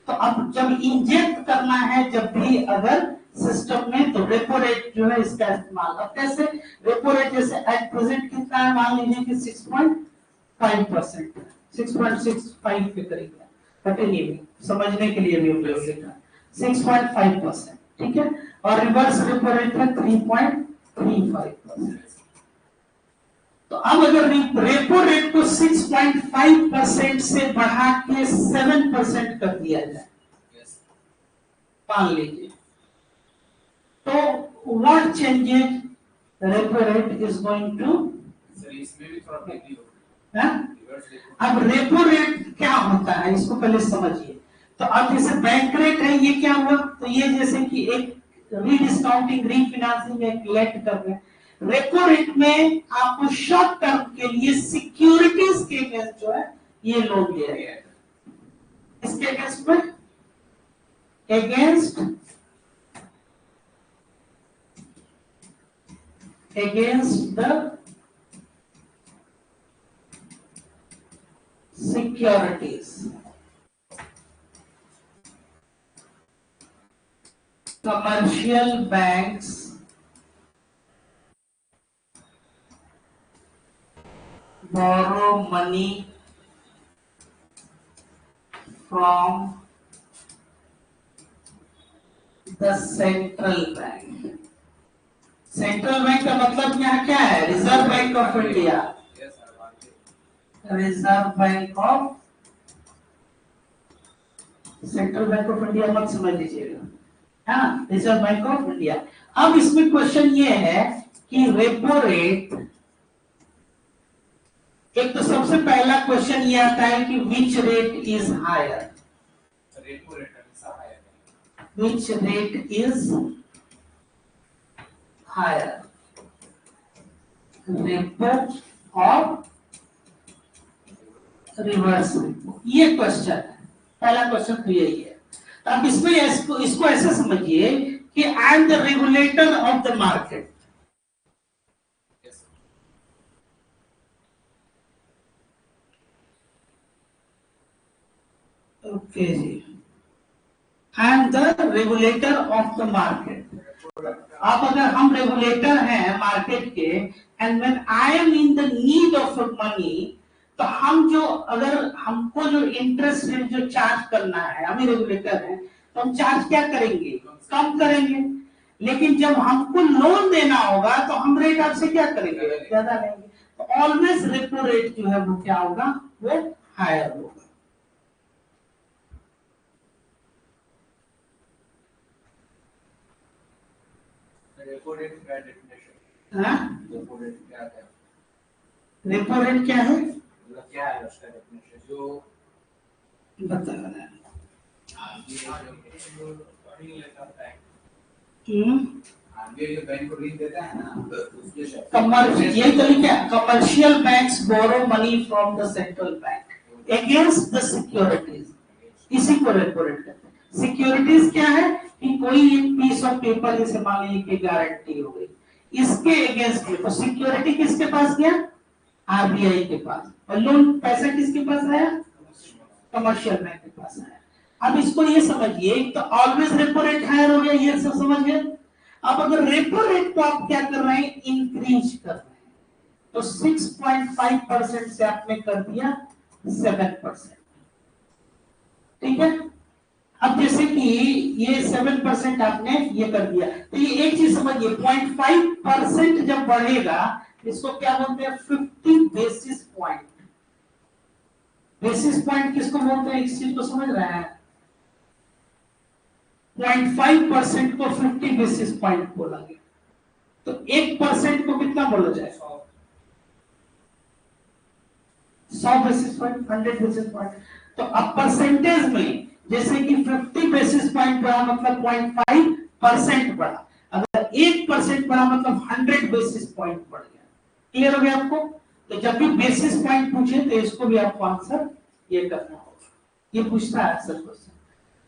तो अब जब इंजेक्ट करना है जब भी अगर सिस्टम में, तो रेपो रेट जो है इसका इस्तेमाल। अब कैसे, रेपो रेट जैसे एट प्रेजेंट कितना है, मान लीजिए कि 6.5%, 6.65 के करीब है, कटेंगे भी समझने के लिए भी उपयोग लिखा 6.5%, ठीक है। और रिवर्स रेपो रेट है 3.35%। तो अब अगर रेपो रेट को 6.5% से बढ़ा के 7% कर दिया जाए, मान लीजिए, तो what changes repo rate is going to, इसमें भी थोड़ा वृद्धि होगी। अब रेपो रेट क्या होता है, इसको पहले समझिए। तो अब जैसे बैंक रेट है, ये क्या हुआ, तो ये जैसे कि एक रीडिस्काउंटिंग रीफाइनेंसिंग एक लेट कर रहे हैं। रेपो रेट में आपको शॉर्ट टर्म के लिए सिक्योरिटीज के अगेंस्ट जो है ये लोन दिया गया है। इसके अगेंस्ट में against the securities, commercial banks borrow money from the central bank. Central bank का मतलब यहाँ क्या है, reserve bank of India, reserve bank of, central bank of India मत समझ लीजिएगा, है ना, रिजर्व बैंक ऑफ इंडिया। अब इसमें क्वेश्चन ये है कि रेपो रेट, एक तो सबसे पहला क्वेश्चन ये आता है कि which rate is higher, repo rate which rate is higher, repo और रिवर्स रेपो, ये क्वेश्चन है, पहला क्वेश्चन तो यही है। अब इसमें इसको ऐसे समझिए कि I am the regulator of the market, okay जी, I am the regulator of the market. आप अगर हम रेगुलेटर हैं मार्केट के, and when I am in the need of money, तो हम जो, अगर हमको जो इंटरेस्ट रेट जो चार्ज करना है, हम रेगुलेटर हैं, तो हम चार्ज क्या करेंगे, कम करेंगे। लेकिन जब हमको लोन देना होगा तो हम रेट आपसे क्या करेंगे, ज्यादा लेंगे। तो ऑलवेज रेपो रेट जो है वो क्या होगा, वो हायर होगा। रेपो रेट क्या डेफिनेशन, हाँ, रेपो रेट क्या है, रेपो रेट क्या है, मतलब क्या है उसका डेफिनेशन, जो बता रहा है ये तरीका, commercial banks borrow money from the central bank against the securities, इसी को रेपो रेट कहते हैं। सिक्योरिटीज क्या है कि कोई एक पीस ऑफ पेपर जैसे मान लीजिए कि गारंटी हो गई, इसके अगेंस्ट में, तो सिक्योरिटी किसके पास गया, आरबीआई के पास, और लोन पैसा किसके पास आया, कमर्शियल बैंक के पास आया। अब इसको ये समझिए, तो ऑलवेज रेपो रेट हायर हो गया, ये सब समझ गए। अब अगर रेपो रेट को आप क्या कर रहे हैं, इंक्रीज कर रहे हैं, तो 6.5% से आपने कर दिया 7%, ठीक है। अब जैसे कि ये 7% आपने ये कर दिया, तो ये एक चीज समझिए, 0.5% जब बढ़ेगा, इसको क्या बोलते हैं, 50 बेसिस पॉइंट। बेसिस पॉइंट किसको बोलते हैं, इस चीज को समझ रहे हैं, 0.5% को 50 बेसिस पॉइंट बोला गया, तो 1% को कितना बोला जाए, 100 बेसिस पॉइंट, 100 बेसिस पॉइंट। तो अब परसेंटेज में जैसे कि 50 बेसिस पॉइंट बढ़ा मतलब 0.5% बढ़ा, अगर 1% बढ़ा मतलब 100 बेसिस पॉइंट बढ़ गया। क्लियर हो गया आपको। तो जब भी बेसिस पॉइंट पूछे तो इसको भी आपको आंसर ये करना होगा, ये पूछता है अक्सर क्वेश्चन।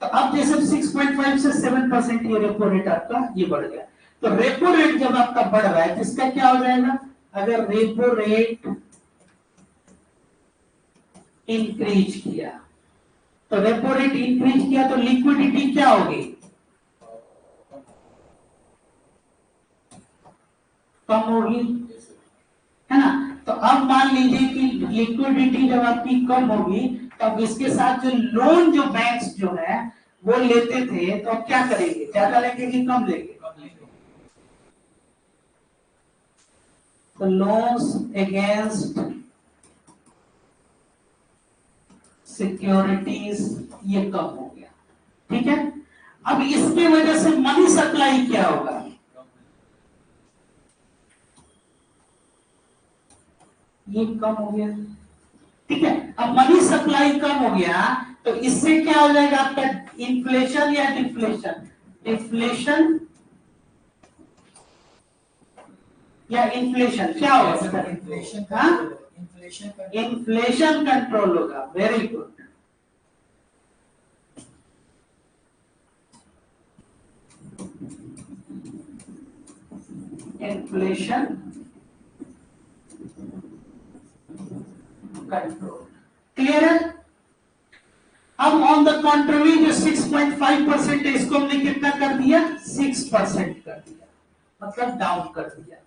तो अब जैसे 6.5 से 7% ये रेपो रेट आपका ये बढ़ गया, तो रेपो रेट जब आपका बढ़ रहा है, किसका क्या हो जाएगा, अगर रेपो रेट इंक्रीज किया, तो रेपो रेट इंक्रीज किया तो लिक्विडिटी क्या होगी, कम होगी, है ना। तो अब मान लीजिए कि लिक्विडिटी जब आपकी कम होगी, तब इसके साथ जो लोन जो बैंक्स जो है वो लेते थे, तो अब क्या करेंगे, ज्यादा लेंगे कि कम लेंगे, तो लोन्स अगेंस्ट सिक्योरिटीज ये कम हो गया, ठीक है। अब इसके वजह से मनी सप्लाई क्या होगा, ये कम हो गया, ठीक है। अब मनी सप्लाई कम हो गया, तो इससे क्या हो जाएगा आपका, इन्फ्लेशन या डिफ्लेशन, डिफ्लेशन या इन्फ्लेशन, क्या होगा, इन्फ्लेशन, इन्फ्लेशन कंट्रोल होगा। Very good. Inflation control, clear है। अब ऑन द कॉन्ट्ररी जो 6.5% है, इसको हमने कितना कर दिया, 6% कर दिया, मतलब डाउन कर दिया,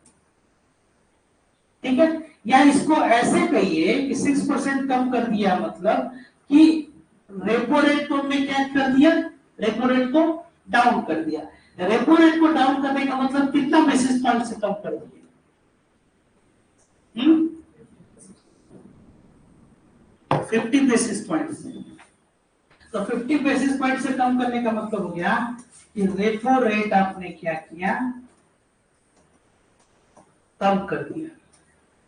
ठीक है। या इसको ऐसे कहिए कि 6% कम कर दिया, मतलब कि रेपो रेट को हमने क्या कर दिया, रेपो रेट को डाउन कर दिया। रेपो रेट को डाउन करने का मतलब कितना बेसिस पॉइंट से कम कर दिया, 50 बेसिस पॉइंट से। तो 50 बेसिस पॉइंट से कम करने का मतलब हो गया कि रेपो रेट आपने क्या किया, कम कर दिया।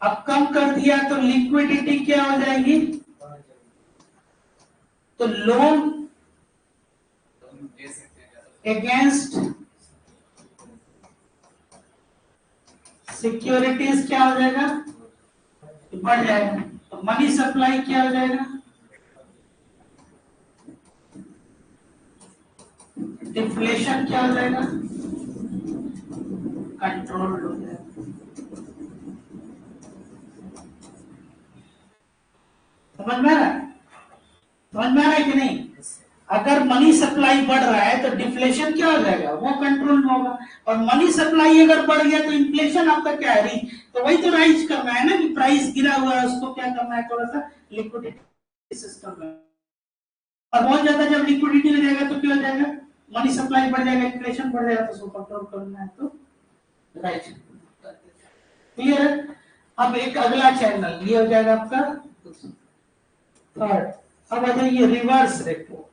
अब कम कर दिया तो लिक्विडिटी क्या हो जाएगी, तो लोन अगेंस्ट सिक्योरिटीज क्या हो जाएगा, बढ़ जाएगा। तो मनी सप्लाई क्या हो जाएगा, डिफ्लेशन क्या हो जाएगा, कंट्रोल हो जाएगा। समझ में आ रहा है, समझ में आ रहा है कि नहीं। अगर मनी सप्लाई बढ़ रहा है तो डिफ्लेशन क्या हो जाएगा, वो कंट्रोल में होगा। और मनी सप्लाई अगर बढ़ गया तो इन्फ्लेशन आपका क्या है, तो वही तो राइज करना है ना, कि प्राइस गिरा हुआ है उसको क्या करना है, थोड़ा सा लिक्विडिटी सिस्टम में। और बहुत ज्यादा जब लिक्विडिटी हो जाएगा तो क्या हो जाएगा, मनी सप्लाई बढ़ जाएगा, इन्फ्लेशन बढ़ जाएगा, तो उसको कंट्रोल करना है, तो राइट। क्लियर है। अब एक अगला चैनल ये हो जाएगा आपका थर्ड। अब आ जाइए reverse repo.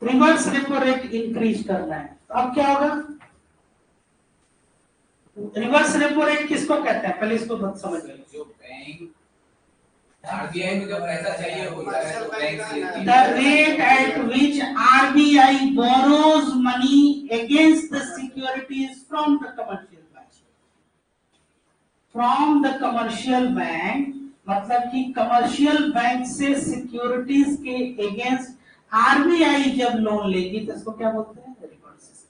Reverse repo rate increase करना है, तो अब क्या होगा, रिवर्स रेपो रेट किसको कहते हैं, पहले इसको समझ लो। जो बैंक आरबीआई को जब पैसा चाहिए होता है तो बैंक से लेती है। The rate at which RBI borrows money against the securities from the commercial bank. From the commercial bank मतलब कि कमर्शियल बैंक से सिक्योरिटीज के अगेंस्ट आरबीआई जब लोन लेगी तो इसको क्या बोलते हैं, रिवर्स।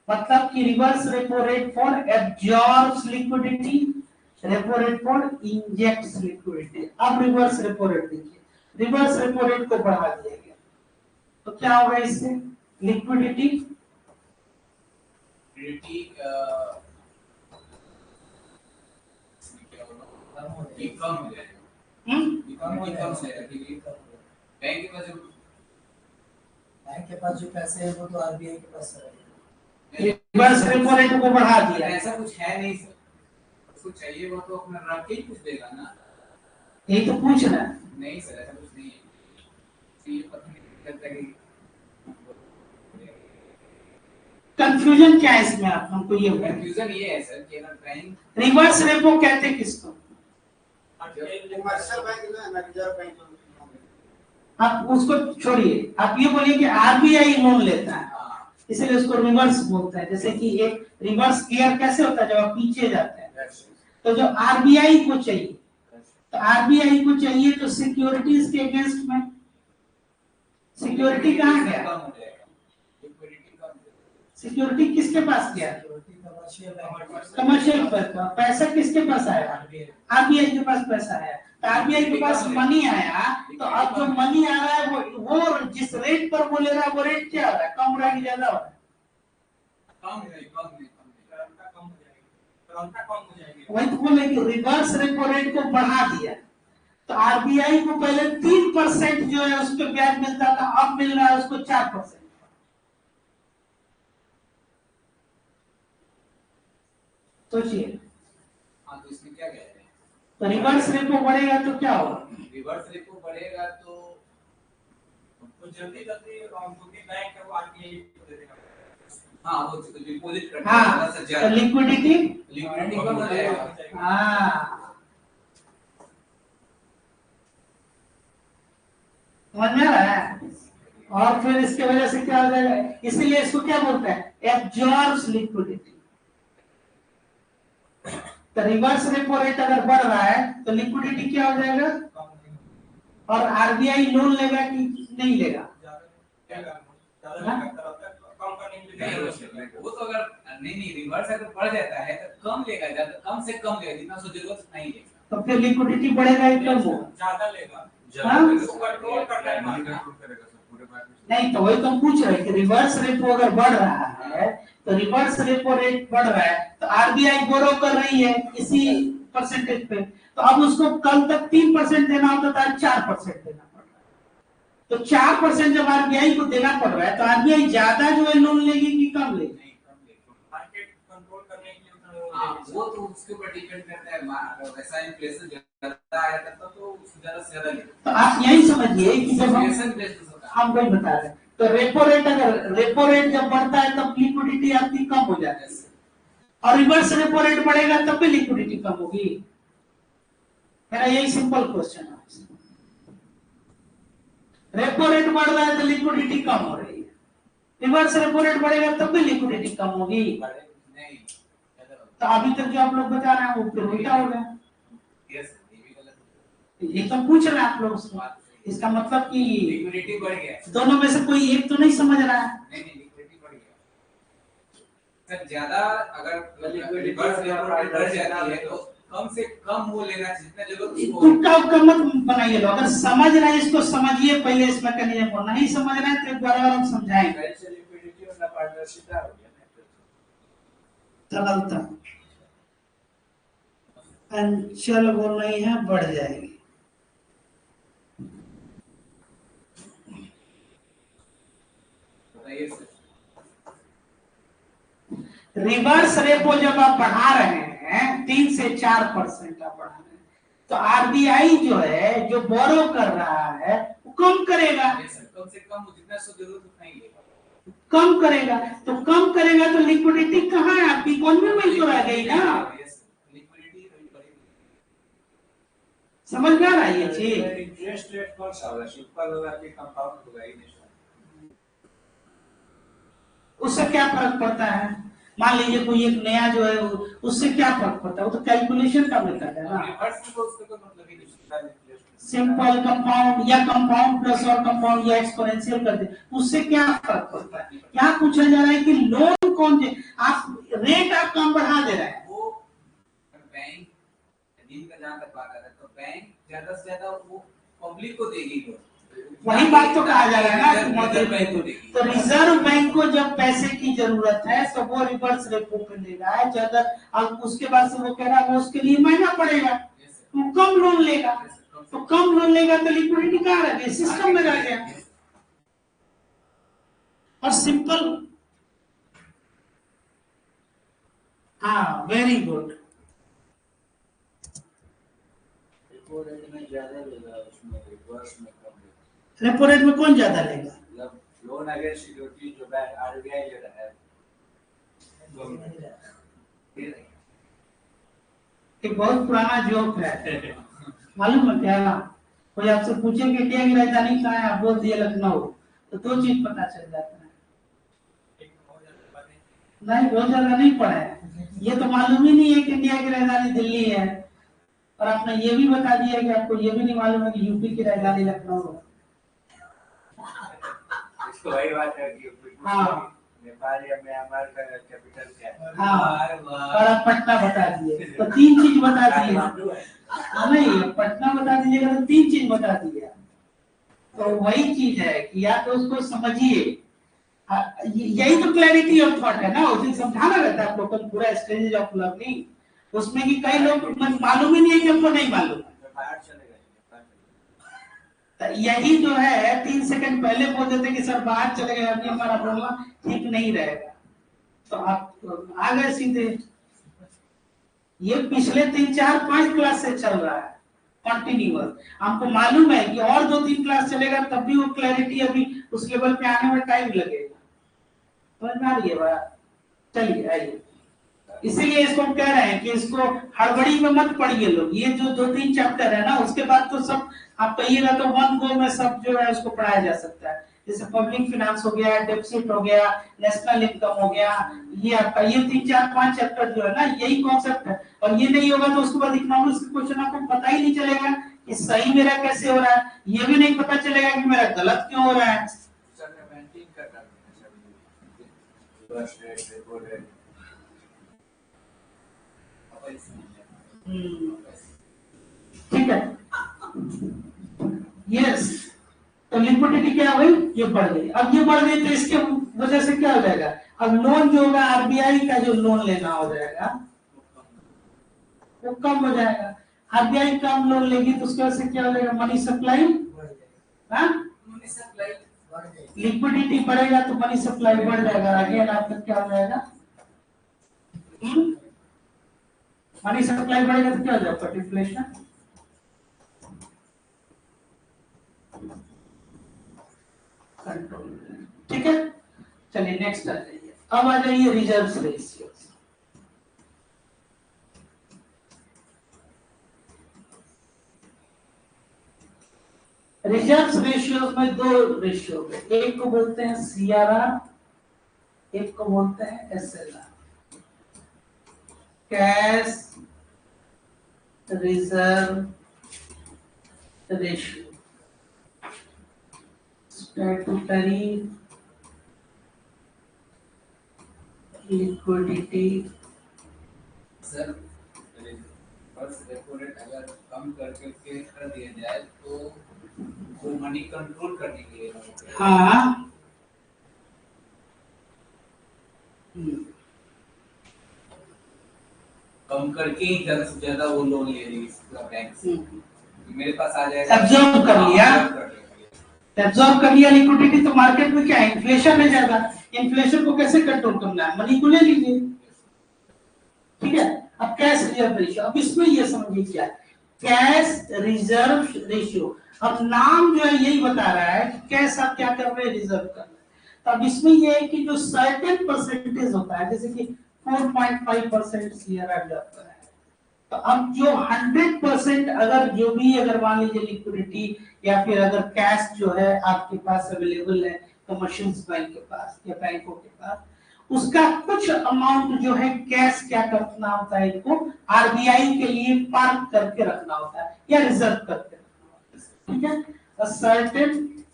मतलब कि reverse repo rate for absorbs liquidity, repo rate for injects liquidity. अब रिवर्स रेपो रेट देखिए, रिवर्स रेपो रेट को बढ़ा दिया गया तो क्या होगा इससे, लिक्विडिटी कम हो जाएगा, बैंक के पास जो पैसे है वो तो आरबीआई के पास है। रिवर्स रेपो रेट को बढ़ा दिया, ऐसा कुछ है नहीं सर, उसको चाहिए वो तो अपना रख के ही कुछ देगा ना। यही तो पूछ रहा है। नहीं सर ऐसा कुछ नहीं है, ये पता नहीं चलता कि कंफ्यूजन क्या है इसमें, आप हमको ये कंफ्यूजन ये है सर कि अगर बैंक रिवर्स रेपो कहते किसको, कमर्शियल बैंक जो है ना, रिजर्व बैंक, आप उसको छोड़िए, आप ये बोलिए कि आरबीआई लोन लेता है इसलिए उसको रिवर्स बोलते हैं। जैसे कि एक रिवर्स गियर कैसे होता है, जब आप पीछे जाते हैं, तो जो आरबीआई को चाहिए, तो आरबीआई को चाहिए तो सिक्योरिटीज के अगेंस्ट में, सिक्योरिटी कहाँ गया, सिक्योरिटी किसके पास गया, कमर्शियल पर। पैसा किसके पास आया, आरबीआई के पास पैसा आया, तो आरबीआई के पास मनी आया, तो अब जो मनी आ रहा है वो जिस रेट पर वो ले रहा है वो रेट क्या हो रहा है, कम हो रहा है कि ज्यादा हो रहा है, वही तो बोले कि रिवर्स रेपो रेट को बढ़ा दिया। तो आरबीआई को पहले 3% जो है उस पर ब्याज मिलता था, अब मिल रहा है उसको 4%। सोचिए, हाँ तो इसमें क्या कहते हैं, तो रिवर्स रेपो बढ़ेगा तो क्या होगा, रिवर्स रेपो बढ़ेगा तो जल्दी जल्दी बैंक है वो आरबीआई को दे देगा। हाँ वो डिपॉजिट करने हाँ, तो लिक्विडिटी कम हो जाएगा। हाँ, समझ में आ रहा है? और फिर इसके वजह से क्या हो जाएगा, इसीलिए इसको क्या बोलते हैं, एब्जॉर्ब्स लिक्विडिटी। तो रिवर्स रेपो रेट अगर बढ़ रहा है तो लिक्विडिटी क्या हो जाएगा, और आरबीआई लोन लेगा कि नहीं लेगा? वो तो अगर नहीं रिवर्स है तो बढ़ जाता है तो कम लेगा, ज्यादा कम से कम लेगा, जितना सो जरूरत नहीं लेगा। तो फिर लिक्विडिटी बढ़ेगा ही कम होगा, ज्यादा लेगा, कंट्रोल करना है, कंट्रोल करेगा सर पूरे मार्केट। नहीं तो वही तो हम पूछ रहे हैं कि रिवर्स रेपो अगर बढ़ रहा है तो रिवर्स रेपो रेट बढ़ रहा है तो आरबीआई बोरो कर रही है इसी परसेंटेज पे, तो अब उसको कल तक 3% देना होता था, 4% देना पड़ रहा है। तो 4% जब आरबीआई को देना पड़ रहा है तो आरबीआई ज्यादा जो है लोन लेगी कि कम लेगी? मार्केट कंट्रोल करने के लिए वो तो उसके ऊपर डिपेंड करता है, वैसा इन्फ्लेशन ज्यादा आया तब तो उससे ज्यादा से ज्यादा लेगा। तो आप यही समझिए कि जब इन्फ्लेशन बेस्ड होता है। हम वही बता रहे हैं, तो रेपो रेट अगर रेपो रेट जब बढ़ता है तब लिक्विडिटी आपकी कम हो जाती है, और रिवर्स रेपो रेट बढ़ेगा तब भी लिक्विडिटी कम होगी। मेरा यही सिंपल क्वेश्चन है। रेपो रेट बढ़ रहा है तो लिक्विडिटी कम हो रही है, रिवर्स रेपो रेट बढ़ेगा तब भी लिक्विडिटी कम होगी। नहीं, तो अभी तक जो आप लोग बता रहे हैं वो फिर उल्टा हो गया। ये तो पूछ रहे हैं आप लोग से, इसका मतलब कि लिक्विडिटी बढ़ गया, दोनों में से कोई एक तो नहीं समझ रहा है। नहीं लिक्विडिटी बढ़ गया सर, ज्यादा अगर रिवर्स रेपो रेट बढ़ जाती है तो कम से कम वो लेना चाहिए जितना जरूरत उसको। तुक्का उक्का मत बनाइए लो, अगर समझ रहे हैं इसको समझिए पहले इस मैकेनिज्म को, नहीं समझ रहे हैं तो एक बार और हम समझाएंगे। तरलता अंचल वो नहीं है, बढ़ जाएगी। रिवर्स रेपो जब आप बढ़ा रहे हैं 3 से 4% आप बढ़ा रहे हैं तो आरबीआई जो है जो बोरो कर रहा है वो कम करेगा, कम से कम जितना सो जरूरत उतना ही लेगा, कम करेगा। तो कम करेगा तो लिक्विडिटी कहाँ है आपकी, इकोनॉमी में तो रह गई ना। समझ में आ रहा है ये चीज? इंटरेस्ट रेट कौन सा होगा, सिंपल होगा कि कंपाउंड होगा? उससे क्या फर्क पड़ता है? मान लीजिए कोई एक नया जो है उससे क्या फर्क पड़ता है, वो तो कैलकुलेशन का मेथड है ना। सिंपल कंपाउंड या कंपाउंड प्लस और कंपाउंड या एक्सपोनेंशियल कर दे, उससे क्या फर्क पड़ता है? यहाँ पूछा जा रहा है कि लोन कौन दे, आप रेट आप कम बढ़ा दे रहे हैं। वो बैंक का जहाँ तक बात है तो बैंक ज्यादा से ज्यादा वो पब्लिक को देगी, वही बात तो कहा जा रहा है ना कि मौद्रिक बैंक को देगी। तो रिजर्व बैंक को जब पैसे की जरूरत है तो वो रिवर्स रेपो पे लेगा है ज्यादा, और उसके बाद से वो कह रहा है वो उसके लिए महंगा पड़ेगा तो कम लोन लेगा, तो कम लोन लेगा तो लिक्विडिटी कहाँ रह गई, सिस्टम में रह गया। और सिंपल, हाँ वेरी गुड। रेपो रेट में ज्यादा लेगा, उसमें रिवर्स में कम लेगा। रेपो रेट में कौन ज्यादा लेगा? मतलब लोन अगेंस्ट सिक्योरिटी जो बैंक आरबीआई ले रहा है, एक बहुत पुराना जोक है, मालूम है क्या? कोई आपसे पूछे कि इंडिया की राजधानी कहाँ है, आप बोल दिए लखनऊ, तो दो चीज पता चल जाता है। नहीं बहुत ज्यादा नहीं पढ़ा है, ये तो मालूम ही नहीं है कि इंडिया की राजधानी दिल्ली है, और आपने ये भी बता दिया कि आपको ये भी नहीं मालूम है कि यूपी की राजधानी लखनऊ है। इसको वही बात है कि हाँ नेपाल या म्यांमार का कैपिटल क्या है। हाँ, और आप पटना बता दिए तो 3 चीज बता दिए। नहीं पटना बता दीजिएगा तो 3 चीज बता दिया। तो वही चीज है कि या तो उसको समझिए, यही तो क्लैरिटी ऑफ थॉट है ना, उस दिन समझाना रहता है आप लोग को पूरा स्टेज ऑफ लर्निंग, उसमें कि कई लोग मालूम ही नहीं है कि हमको नहीं मालूम। तो यही जो है 3 सेकंड पहले बोल देते कि सर बाहर चले गए, अभी हमारा बोलना ठीक नहीं रहेगा, तो आप आ गए सीधे। ये पिछले 3, 4, 5 क्लास से चल रहा है कंटिन्यूअस, हमको मालूम है कि और 2-3 क्लास चलेगा तब भी वो क्लैरिटी अभी उस लेवल पे आने में टाइम लगेगा। समझ में आ रही है बात? चलिए आइए। इसीलिए इसको हम कह रहे हैं कि इसको हड़बड़ी में मत पढ़िए लोग, ये जो 2-3 चैप्टर है ना, उसके बाद तो सब आप कहिएगा तो वन गो में सब जो है उसको पढ़ाया जा सकता है। जैसे पब्लिक फिनांस हो गया, डेफिसिट हो गया, नेशनल इनकम हो गया, ये आपका ये 3-4-5 चैप्टर जो है ना, यही कॉन्सेप्ट है। और ये नहीं होगा तो उसके बाद इकोनॉमिक्स के क्वेश्चन आपको पता ही नहीं चलेगा कि सही मेरा कैसे हो रहा है, ये भी नहीं पता चलेगा कि मेरा गलत क्यों हो रहा है। ठीक है, यस। तो लिक्विडिटी क्या हुई, ये बढ़ गई। अब ये बढ़ गई तो इसके वजह से क्या हो जाएगा, अब लोन जो होगा आरबीआई का जो लोन लेना हो जाएगा वो कम हो जाएगा। आरबीआई कम लोन लेगी तो उसकी वजह से क्या हो जाएगा, मनी सप्लाई, लिक्विडिटी बढ़ेगा तो मनी सप्लाई बढ़ जाएगा। अगेन आपका क्या हो जाएगा, मनी सप्लाई बढ़ेगा तो क्या हो जाएगा, इन्फ्लेशन। कंट्रोल, ठीक है। चलिए नेक्स्ट आ जाइए, अब आ जाइए रिजर्व रेशियो। रिजर्व रेशियो में दो रेशियो है, एक को बोलते हैं सीआरआर, एक को बोलते हैं SLR, cash reserve ratio, statutory liquidity. Sir first repo rate अगर कम करके कर दिया जाए तो वो मनी कंट्रोल करने के लिए, हाँ कम करके ही ज्यादा से ज्यादा वो लोन ले रही है बैंक से, मेरे पास आ जाएगा, एब्जॉर्ब कर लिया, एब्जॉर्ब कर लिया लिक्विडिटी। तो मार्केट में क्या है, इन्फ्लेशन है ज्यादा, इन्फ्लेशन को कैसे कंट्रोल करना है, मनी को ले लीजिए, ठीक है। अब कैश रिजर्व रेशियो, अब इसमें ये समझिए क्या है कैश रिजर्व रेशियो। अब नाम जो है यही बता रहा है कि कैश आप क्या कर रहे हैं, रिजर्व कर रहे हैं। तो अब इसमें ये है कि जो सर्टेन परसेंटेज होता है, जैसे कि 4.5% सीआरआर जाता है, तो अब जो 100% अगर जो भी अगर मान लीजिए लिक्विडिटी या फिर अगर कैश जो है आपके पास अवेलेबल है कमर्शियल बैंक के पास या बैंकों के पास, उसका कुछ अमाउंट जो है कैश क्या करना होता है, इनको आरबीआई के लिए पार्क करके रखना होता है या रिजर्व करके रखना होता है, ठीक है। A certain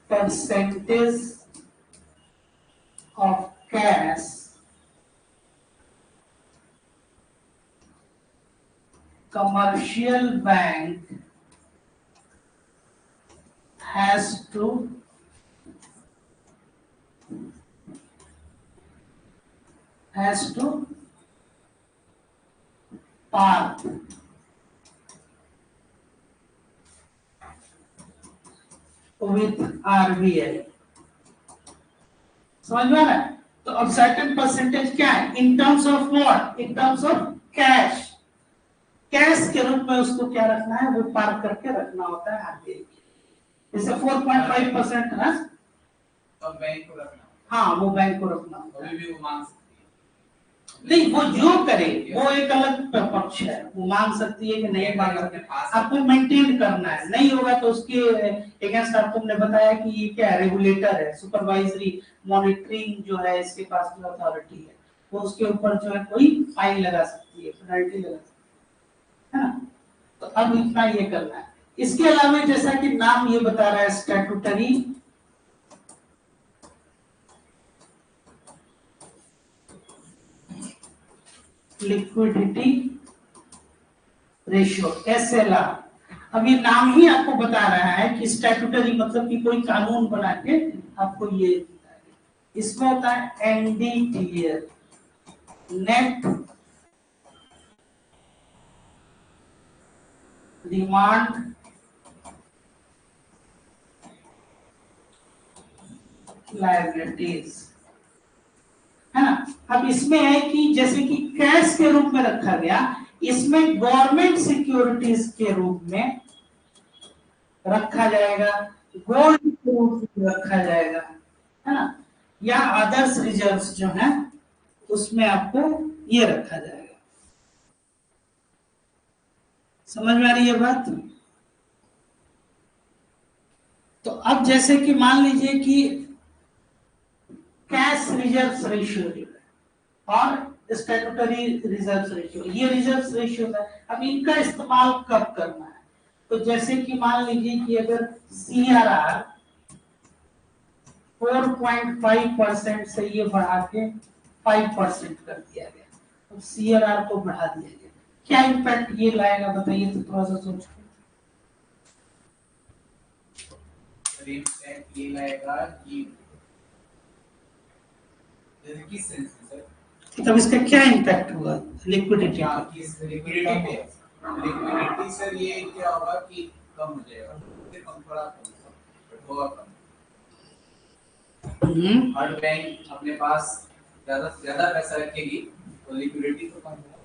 percentage of cash commercial bank has to park with RBI। समझ में आ रहा है। तो अब सर्टेन परसेंटेज क्या है, in terms of what, in terms of cash, cash के रूप में उसको क्या रखना है, वो पार्क करके रखना होता है आरबीआई। जैसे 4.5% है, तो बैंक को रखना, हाँ वो बैंक को रखना होता है। भी वो मांग सकती है, नहीं वो जो करे वो एक अलग पक्ष है, वो मांग सकती है कि नहीं मांग सकती, आपको मेंटेन करना है, नहीं होगा तो उसके अगेंस्ट आपको हमने बताया कि ये क्या है, रेगुलेटर है, सुपरवाइजरी मॉनिटरिंग जो है इसके पास जो अथॉरिटी है, वो उसके ऊपर जो है कोई फाइन लगा सकती है, पेनल्टी लगा सकती है ना। तो अब इतना ये करना है। इसके अलावा जैसा कि नाम ये बता रहा है स्टैट्यूटरी लिक्विडिटी रेशियो एसएलआर। अब ये नाम ही आपको बता रहा है कि स्टैट्यूटरी मतलब कि कोई कानून बना के आपको ये, इसमें होता है एनडीटीएल, नेट डिमांड लायबिलिटीज, है ना। अब इसमें है कि जैसे कि कैश के रूप में रखा गया, इसमें गवर्नमेंट सिक्योरिटीज के रूप में रखा जाएगा, गोल्ड के रूप में रखा जाएगा, है ना। या अदर्स रिजर्व्स जो हैं उसमें आपको ये रखा जाएगा। समझ में आ रही है बात? तो अब जैसे कि मान लीजिए कि कैश रिजर्व रेशियो जो है और स्टैट्यूटरी रिजर्व रेशियो, ये रिजर्व रेशियो है। अब इनका इस्तेमाल कब करना है? तो जैसे कि मान लीजिए कि अगर CRR 4.5% से ये बढ़ा के 5% कर दिया गया, तो CRR को बढ़ा दिया गया, क्या इम्पैक्ट ये लाएगा बताइए तो थोड़ा सा सोच के। इम्पैक्ट ये लाएगा कि किस सेंस में सर? तब इसका क्या इम्पैक्ट होगा लिक्विडिटी क्या का? किस लिक्विडिटी पे? लिक्विडिटी सर ये क्या होगा कि कम हो जाएगा, कम थोड़ा कम होगा कम। हर बैंक अपने पास ज्यादा से ज्यादा पैसा रखेगी तो लिक्विडिटी तो कम होगा।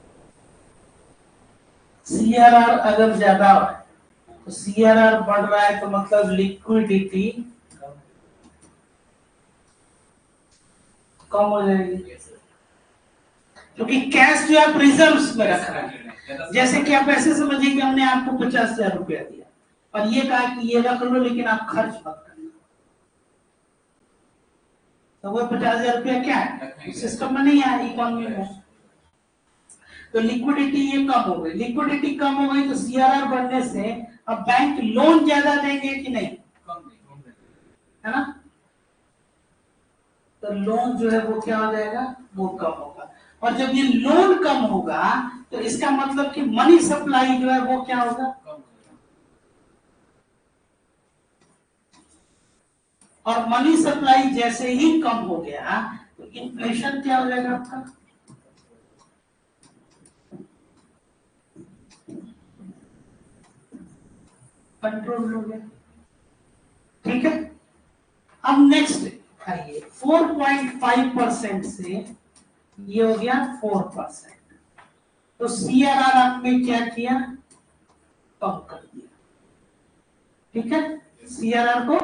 CRR अगर ज्यादा है तो CRR बढ़ रहा है तो मतलब लिक्विडिटी कम हो जाएगी, क्योंकि कैश जो आप रिजर्व्स में रख रहे हैं। जैसे कि आप ऐसे समझिए कि हमने आपको 50,000 रुपया दिया और ये कहा कि ये रख लो लेकिन आप खर्च मत करना, तो वो 50,000 रुपया क्या है, सिस्टम में नहीं है, इकोनॉमी में। तो लिक्विडिटी ये कम हो गई, लिक्विडिटी कम हो गई तो CRR बढ़ने से अब बैंक लोन ज्यादा देंगे कि नहीं, है ना? तो लोन जो है वो क्या हो जाएगा, वो कम होगा। और जब ये लोन कम होगा तो इसका मतलब कि मनी सप्लाई जो है वो क्या होगा, और मनी सप्लाई जैसे ही कम हो गया तो इन्फ्लेशन क्या हो जाएगा आपका, कंट्रोल हो गया। ठीक है, अब नेक्स्ट आइए 4.5% से ये हो गया 4%, तो CRR आपने क्या किया, कम कर दिया। ठीक है, CRR को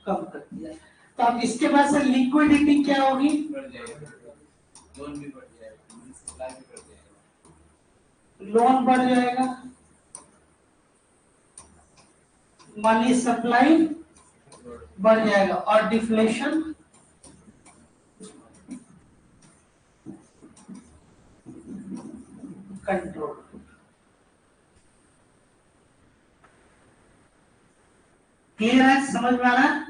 कम कर दिया। तो अब इसके बाद से लिक्विडिटी क्या होगी, बढ़ जाएगा, लोन भी बढ़ जाएगा, सप्लाई भी बढ़ जाएगा, लोन बढ़ जाएगा, मनी सप्लाई बढ़ जाएगा और डिफ्लेशन कंट्रोल। क्लियर है, समझ में आ रहा है?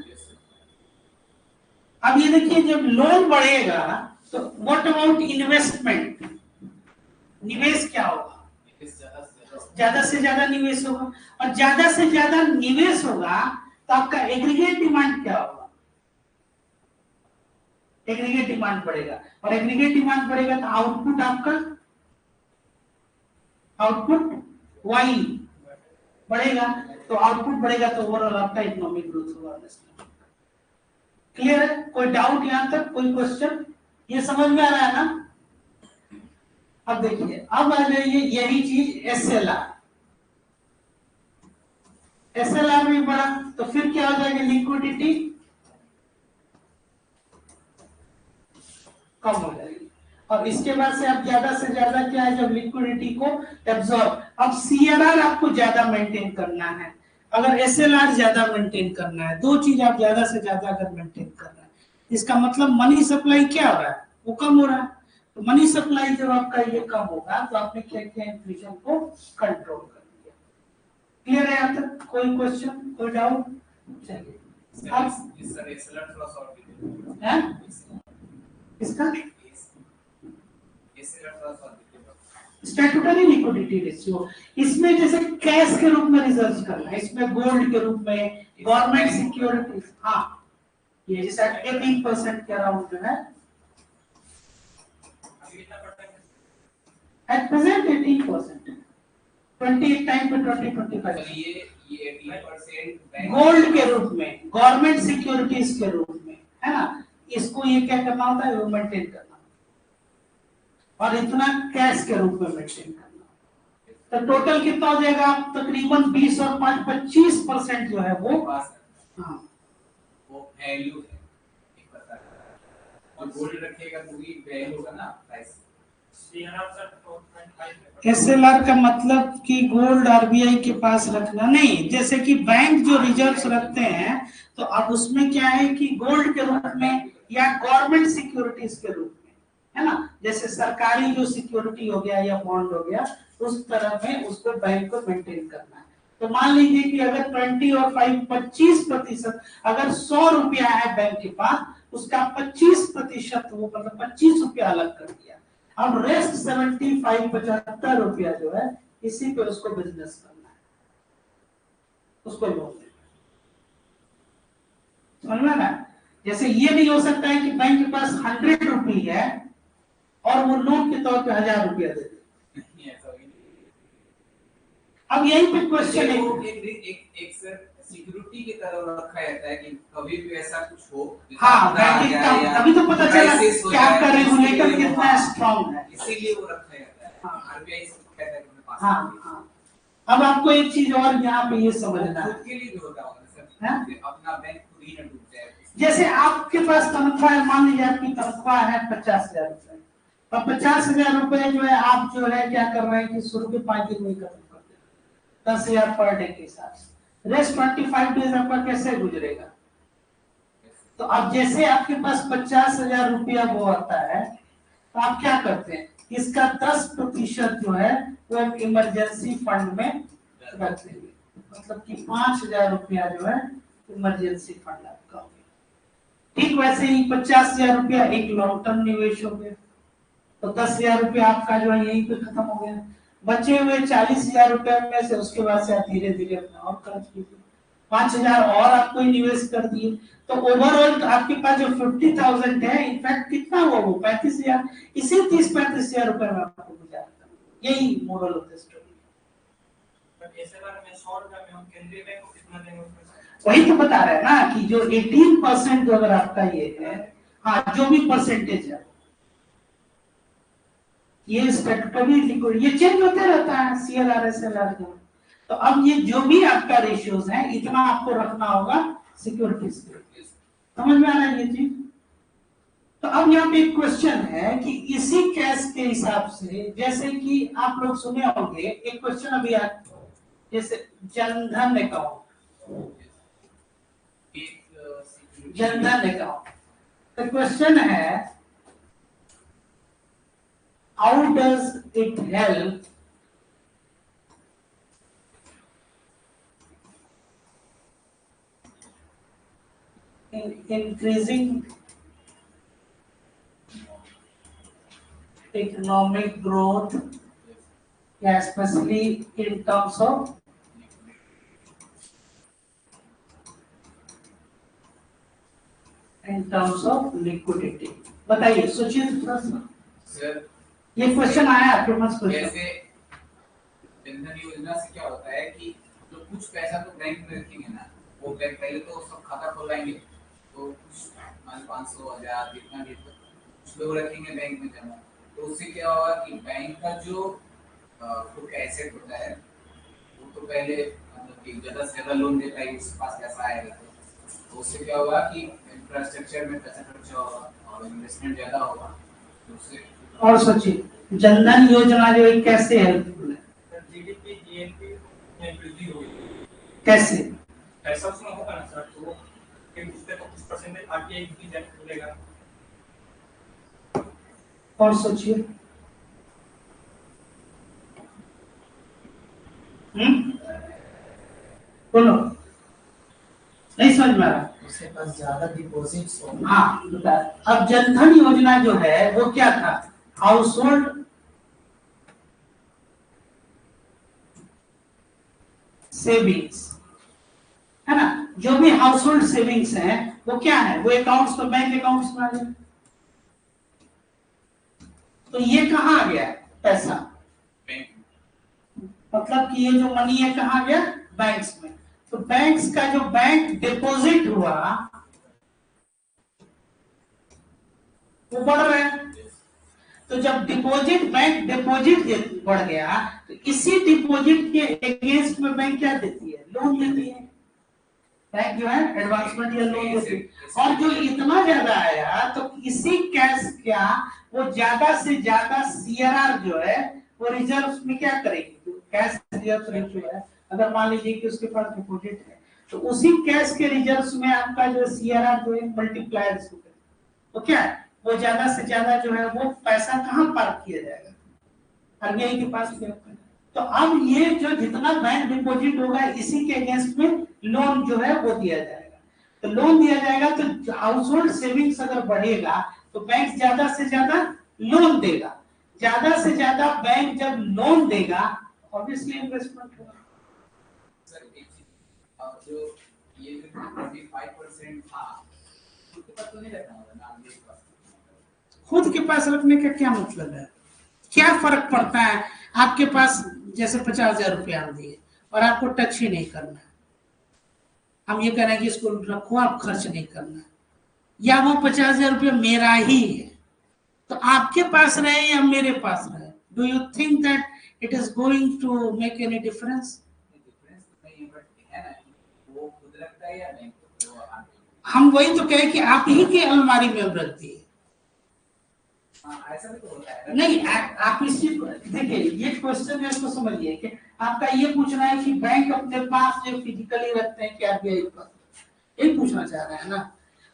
अब ये देखिए जब लोन बढ़ेगा तो व्हाट अबाउट इन्वेस्टमेंट, निवेश क्या होगा, ज्यादा से ज्यादा निवेश होगा, और ज्यादा से ज्यादा निवेश होगा तो आपका एग्रीगेट डिमांड क्या होगा, एग्रीगेट डिमांड बढ़ेगा, और एग्रीगेट डिमांड बढ़ेगा तो आउटपुट आपका, आउटपुट वाई बढ़ेगा, तो आउटपुट बढ़ेगा तो ओवरऑल आपका इकोनॉमिक ग्रोथ होगा। क्लियर है, कोई डाउट यहां तक, कोई क्वेश्चन, ये समझ में आ रहा है ना? अब देखिए, अब आ जाइए यही चीज एसएलआर भी बढ़ा तो फिर क्या हो जाएगा, लिक्विडिटी कम हो जाएगी, और इसके बाद से आप ज्यादा से ज्यादा क्या है, जब लिक्विडिटी को एब्जॉर्ब, अब CRR आपको ज्यादा मेंटेन करना है, अगर SLR ज्यादा मेंटेन करना है, दो चीज आप ज्यादा से ज्यादा अगर मेंटेन कर रहे हैं, इसका मतलब मनी सप्लाई क्या हो रहा है, वो कम हो रहा है। तो मनी सप्लाई जब आपका ये कम होगा तो आपने क्या किया, इन्फ्लेशन को कंट्रोल कर दिया। क्लियर है यहाँ तक, कोई क्वेश्चन, कोई डाउट? चलिए अब इसका स्टैट्यूटरी लिक्विडिटी रेशियो, इसमें जैसे कैश के रूप में रिजर्व करना है, इसमें गोल्ड के रूप में, गवर्नमेंट सिक्योरिटीज, हाँ ये जैसे 18% के अराउंड जो है, एट प्रेजेंट 18%, 28 टाइम पे 20-25, ये 18% गोल्ड के रूप में, गवर्नमेंट सिक्योरिटीज के रूप में, है ना? इसको ये क्या करना होता है, मेंटेन करना, और इतना कैश के रूप में मेंटेन करना। तो टोटल कितना हो जाएगा, आप तकरीबन 20 और 5 25% जो है वो, हाँ वो वैल्यू है, और गोल्ड रखिएगा तो भी वैल्यू होगा ना प्राइस। SLR का मतलब कि गोल्ड आरबीआई के पास रखना नहीं, जैसे कि बैंक जो रिजर्व्स रखते हैं तो अब उसमें क्या है कि गोल्ड के रूप में या गवर्नमेंट सिक्योरिटीज के रूप में, है ना, जैसे सरकारी जो सिक्योरिटी हो गया या बॉन्ड हो गया, उस तरह में उसको बैंक को मेंटेन करना है। तो मान लीजिए कि अगर 20 और 25%, अगर 100 रुपया है बैंक के पास, उसका 25% वो मतलब 25 रुपया अलग कर दिया, अब रेस्ट 75 रुपया जो है इसी पे उसको बिजनेस करना है, उसको लोन देना। समझ में ना? जैसे ये नहीं हो सकता है कि बैंक के पास 100 रुपये है और वो लोन के तौर पे 1000 रुपया दे दे। अब यही पे क्वेश्चन है, एक सर सिक्योरिटी की तरह रखा जाता है कि कभी भी ऐसा कुछ हो, हाँ बैंकिंग का तभी तो पता चला कि आपका रेगुलेटर कितना स्ट्रांग है, इसीलिए वो रखा जाता है। आरबीआई कहता है कि पास। हाँ। अब आपको एक चीज और यहाँ पे ये समझना है, खुद के लिए भी होता होगा सर, अपना बैंक खुद ही न डूब जाए। जैसे आपके पास तनख्वाह है, मान लीजिए आपकी तनख्वाह है 50,000 रुपए, और 50,000 रुपए जो है आप जो है क्या कर रहे हैं कि शुरू के 5 दिन में खत्म कर दे, 10,000 पर डे के हिसाब से, रेस्ट 25 डेज आपका कैसे गुजरेगा? तो अब जैसे आपके पास 50,000 रुपया वो आता है तो आप क्या करते हैं, इसका 10% जो है वो इमरजेंसी फंड में रख देंगे, मतलब कि 5,000 रुपया जो है इमरजेंसी फंड आपका हो गया। ठीक वैसे ही 50,000 रुपया एक लॉन्ग टर्म निवेश हो गया, तो 10,000 रुपया आपका जो है यहीं पे खत्म हो गया। बचे हुए 40,000 रुपए में से उसके बाद से आप धीरे धीरे अपना और खर्च कीजिए, 5,000 और आपको निवेश कर दिए, तो ओवरऑल आपके पास जो 50,000 है, इनफैक्ट कितना हुआ वो 35,000, इसी 30-35,000 रुपए में आपको गुजारा करना। यही मोरल ऑफ द स्टोरी। वही तो बता रहे हैं ना कि जो 18% जो अगर आपका ये है, हाँ जो भी परसेंटेज है ये स्टैट्यूटरी लिक्विड, ये चेंज होते रहता है CLR SLR का। तो अब ये जो भी आपका रेशियोज है इतना आपको रखना होगा सिक्योरिटीज के। समझ में आ रहा है ये चीज? तो अब यहाँ पे एक क्वेश्चन है कि इसी केस के हिसाब से, जैसे कि आप लोग सुने होंगे एक क्वेश्चन अभी आ, जैसे जनधन अकाउंट, जनधन अकाउंट, तो क्वेश्चन है how does it help in increasing economic growth, yeah, especially in terms of liquidity? बताइए, सोचिए थोड़ा सा। सर ये क्वेश्चन आया आपके पास? जैसे जनधन योजना से क्या होता है कि जो कुछ पैसा तो बैंक में रखेंगे ना, वो बैंक पहले तो सब खाता खोलाएंगे, तो कुछ 500,000 जितना भी कुछ लोग रखेंगे बैंक में जमा, तो उससे क्या होगा कि बैंक का जो खुद का एसेट होता है वो तो पहले मतलब कि ज़्यादा से ज़्यादा लोन दे पाएगी, उसके पास पैसा आएगा, तो उससे क्या होगा कि इंफ्रास्ट्रक्चर में पैसा खर्चा होगा और इन्वेस्टमेंट ज़्यादा होगा, तो उससे। और सोचिए जनधन योजना जो है कैसे हेल्पफुल है? जीडीपी जीएनपी में वृद्धि होगी। कैसे? पैसा उसमें होगा ना सर, तो उससे तो कुछ परसेंटेज आरटीआई भी मिलेगा। और सोचिए, बोलो, नहीं समझ में आ रहा? उसके पास ज्यादा डिपॉजिट्स हो। हाँ बता। अब जनधन योजना जो है वो क्या था? हाउस होल्ड सेविंग्स, है ना, जो भी हाउस होल्ड सेविंग्स है वो क्या है, वो अकाउंट्स में, बैंक अकाउंट्स में आ गए। तो ये कहाँ आ गया पैसा? मतलब कि ये जो मनी है कहाँ गया? बैंक्स में। तो बैंक्स का जो बैंक डिपॉजिट हुआ वो बढ़ रहा है, तो जब डिपॉजिट, बैंक डिपॉजिट बढ़ गया तो इसी डिपॉजिट के अगेंस्ट में बैंक क्या देती है? लोन देती है। बैंक जो है एडवांसमेंट या लोन देती है। और जो इतना ज्यादा आया तो इसी कैश का वो ज्यादा से ज्यादा सीआरआर जो है वो रिजर्व में क्या करेगी, कैश रिजर्व रेशियो है, अगर मान लीजिए कि उसके पास डिपॉजिट है तो उसी कैश के रिजर्व्स में आपका जो सीआरआर जो है मल्टीप्लायर इसको करेगा, तो क्या है वो ज्यादा से ज्यादा जो है वो पैसा कहाँ पार्क किया जाएगा, आरबीआई के पास किया। तो अब ये जो जितना बैंक डिपॉजिट होगा इसी के अगेंस्ट में लोन जो है वो दिया जाएगा। तो लोन दिया जाएगा तो हाउस होल्ड सेविंग्स अगर बढ़ेगा तो बैंक ज्यादा से ज्यादा लोन देगा, ज्यादा से ज्यादा बैंक जब लोन देगा ऑब्वियसली इन्वेस्टमेंट होगा। सर एक चीज, जो ये जो 25% था उसके पास तो नहीं रखना होगा ना आगे के पास। खुद के पास रखने का क्या मतलब है, क्या फर्क पड़ता है, आपके पास जैसे 50,000 रुपया हम दिए और आपको टच ही नहीं करना है, हम ये कह रहे हैं कि इसको रखो आप खर्च नहीं करना है, या वो 50,000 रुपया मेरा ही है तो आपके पास रहे या मेरे पास रहे, do you think that it is going to make any difference? Difference तो नहीं है बट है ना, वो खुद रखता है या बैंक वो आगे। हम वही तो कहे कि आप ही के अलमारी में रख दिए। ऐसा भी तो होता है नहीं आप इस चीज को देखिए, ये क्वेश्चन है इसको समझिए कि आपका ये पूछना है कि बैंक अपने पास जो फिजिकली रखते हैं कि आरबीआई के पास, ये पूछना चाह रहे हैं ना।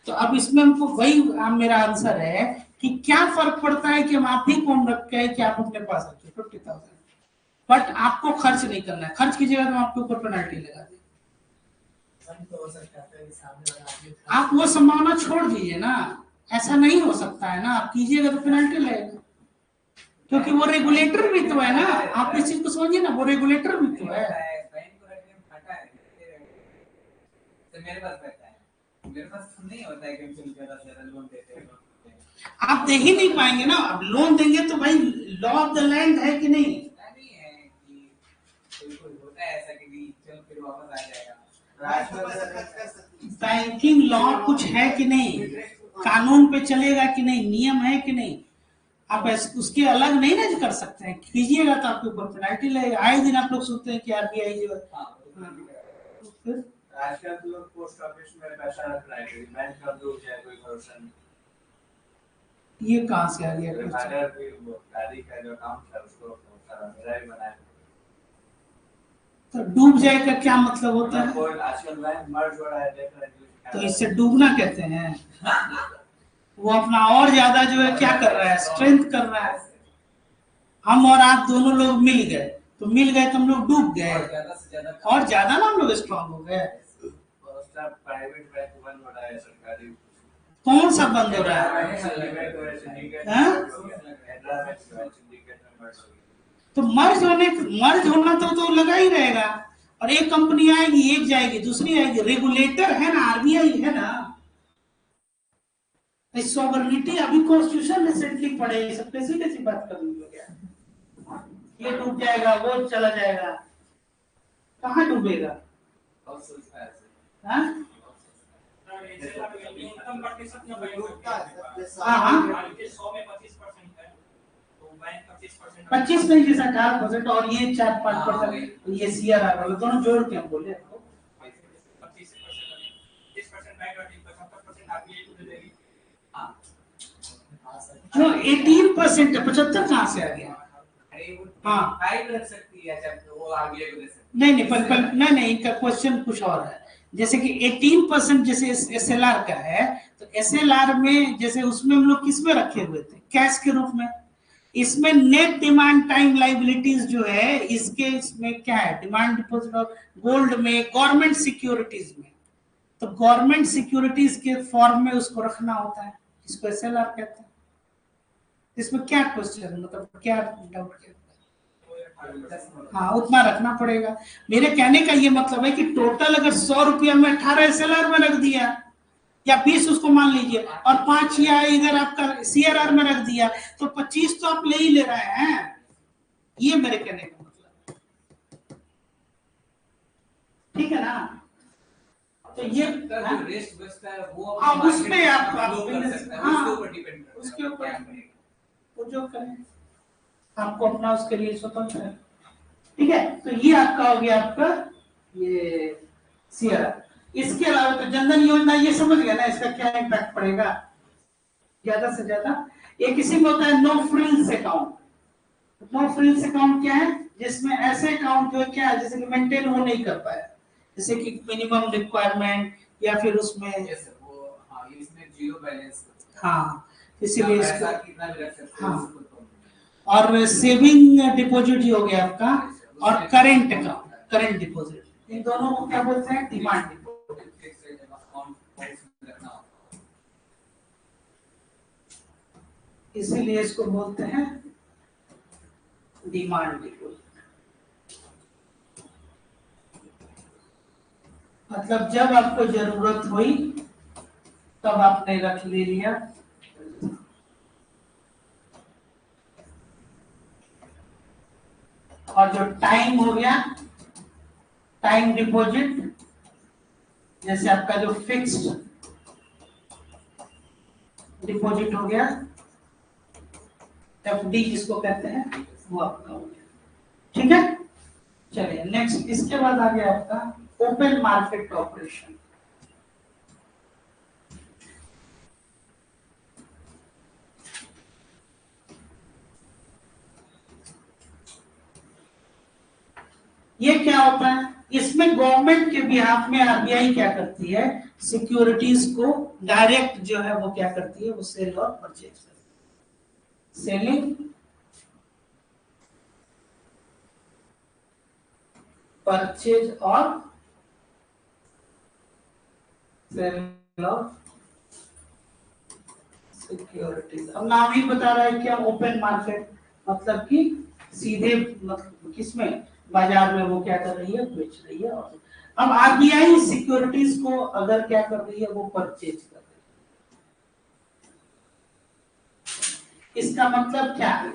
तो अब इसमें हमको वही मेरा आंसर है कि क्या फर्क पड़ता है कि हम आप ही कौन रखते हैं कि आप अपने पास रखिए 50,000, बट आपको खर्च नहीं करना है, खर्च कीजिएगा तो आपके ऊपर पेनल्टी लगा दें। आप वो संभावना छोड़ दीजिए ना, ऐसा नहीं हो सकता है ना, आप कीजिएगा तो पेनल्टी लगेगा, क्योंकि वो रेगुलेटर भी तो है ना, आप इस चीज को समझिए ना, वो रेगुलेटर भी तो है। बैंक को रखने में घाटा है तो मेरे पास रहता है, मेरे पास नहीं होता है कि हम ज्यादा से ज्यादा लोन देते हैं। आप दे ही नहीं पाएंगे ना, अब लोन देंगे तो भाई लॉ ऑफ द लैंड है कि नहीं, नहीं है कि कोई होता है ऐसा कि नहीं चल फिर वापस आ जाएगा। बैंकिंग लॉ कुछ है कि नहीं, कानून पे चलेगा कि नहीं, नियम है कि नहीं, आप उसके अलग नहीं ना कर सकते हैं, कीजिएगा तो आपके ऊपर पेनल्टी लगेगा। आए दिन आप लोग सुनते हैं कि आरबीआई जो है आजकल तो लोग पोस्ट ऑफिस में पैसा रख रहा है, बैंक का डूब जाए कोई भरोसा नहीं। ये कहाँ से आ गया फादर भी वो दादी का जो अकाउंट था उसको मेरा भी बनाया। तो डूब जाए का क्या मतलब होता है, कोई आजकल बैंक मर्ज हो रहा है देख रहे हैं, तो इससे डूबना कहते हैं, वो अपना और ज्यादा जो है क्या कर रहा है, स्ट्रेंथ कर रहा है। हम और आप दोनों लोग मिल गए तो हम लोग डूब गए, और ज्यादा ना हम लोग स्ट्रांग हो गए। प्राइवेट बैंक बंद हो रहा है, सरकारी कौन सा बंद हो रहा है, तो मर्ज होना तो लगा ही रहेगा, और एक कंपनी आएगी एक जाएगी दूसरी आएगी, रेगुलेटर है ना, आरबीआई है ना। सॉवरेनिटी अभी कॉन्स्टिट्यूशन रिसेंटली पढ़े, सब कैसी कैसी बात कर रही हो, क्या ये डूब जाएगा वो चला जाएगा, कहाँ डूबेगा, हाँ न्यूनतम प्रतिशत में बैंक होता है। हाँ 100 में 25% है तो बैंक 25% 25 नहीं जैसा 18% और ये 4-5% ये सीआरआर वाले दोनों जोड़ के हम बोले 25% बैंक और 75% आरबीआई को दे देगी। जो 18% है 75 कहाँ से आ गया, हाँ 5 रख सकती है, अच्छा वो आरबीआई को दे सकती है। नहीं इनका क्वेश्चन कुछ और है, जैसे कि 18% जैसे एसएलआर का है, तो एसएलआर में जैसे उसमें हम लोग किस में रखे हुए थे, कैश के रूप में, इसमें नेट डिमांड टाइम लाइबिलिटीज जो है इसमें क्या है, डिमांड डिपॉजिट और गोल्ड में, गवर्नमेंट सिक्योरिटीज में, तो गवर्नमेंट सिक्योरिटीज के फॉर्म में उसको रखना होता है, इसको एसएलआर कहते हैं। इसमें क्या क्वेश्चन, मतलब क्या डाउट किया, हाँ उतना रखना पड़ेगा। मेरे कहने का ये मतलब है कि टोटल अगर 100 रुपया में 18 एसएलआर में रख दिया या 20 उसको मान लीजिए, और 5 या इधर आपका सीआरआर में रख दिया, तो 25 तो आप ले ही ले रहे हैं, ये मेरे कहने का मतलब, ठीक है ना। तो ये जो रेस्ट बचता है वो हाँ उसमें आप कर सकता है, उसके ऊपर डिपेंड करता है, उसके ऊपर क्या करें। वो जो करें, आपको अपना उसके लिए स्वतंत्र है, ठीक है। तो ये आपका हो गया आपका ये सीआरआर। इसके अलावा तो जनधन योजना ये समझ गया ना, इसका क्या इम्पैक्ट पड़ेगा ज्यादा से ज्यादा। एक किसी में होता है no frills account. No frills account क्या है, जिसमें ऐसे अकाउंट जो क्या है जैसे कि मेंटेन वो नहीं कर पाया, जैसे कि मिनिमम रिक्वायरमेंट या फिर उसमें यस सर, वो हाँ ये इसमें जीरो बैलेंस। हाँ, इसीलिए पैसा इसको कितना भी रख सकते हाँ। हो, कोई प्रॉब्लम नहीं। और सेविंग डिपॉजिट हो गया आपका, और करंट अकाउंट, करंट डिपॉजिट, इन दोनों को क्या बोलते हैं, demand deposit. Fix rate account उसमें रखना होता इसीलिए इसको बोलते हैं डिमांड डिपॉजिट। मतलब जब आपको जरूरत हुई तब आपने रख ले लिया। और जो टाइम हो गया, टाइम डिपॉजिट, जैसे आपका जो फिक्स्ड डिपॉजिट हो गया, एफडी जिसको कहते हैं, वो आपका हो गया। ठीक है, चलिए नेक्स्ट, इसके बाद आ गया आपका ओपन मार्केट ऑपरेशन। ये क्या होता है, इसमें गवर्नमेंट के बिहाफ में आरबीआई क्या करती है, सिक्योरिटीज को डायरेक्ट जो है वो क्या करती है, वो सेल और परचेज करती है। सेलिंग, परचेज और सेल ऑफ सिक्योरिटीज। अब नाम ही बता रहा है क्या, ओपन मार्केट, मतलब कि सीधे, मतलब किसमें, बाजार में वो क्या कर रही है, बेच रही है। और अब आरबीआई सिक्योरिटीज को अगर क्या कर रही है, वो परचेज कर रही है, इसका मतलब क्या है,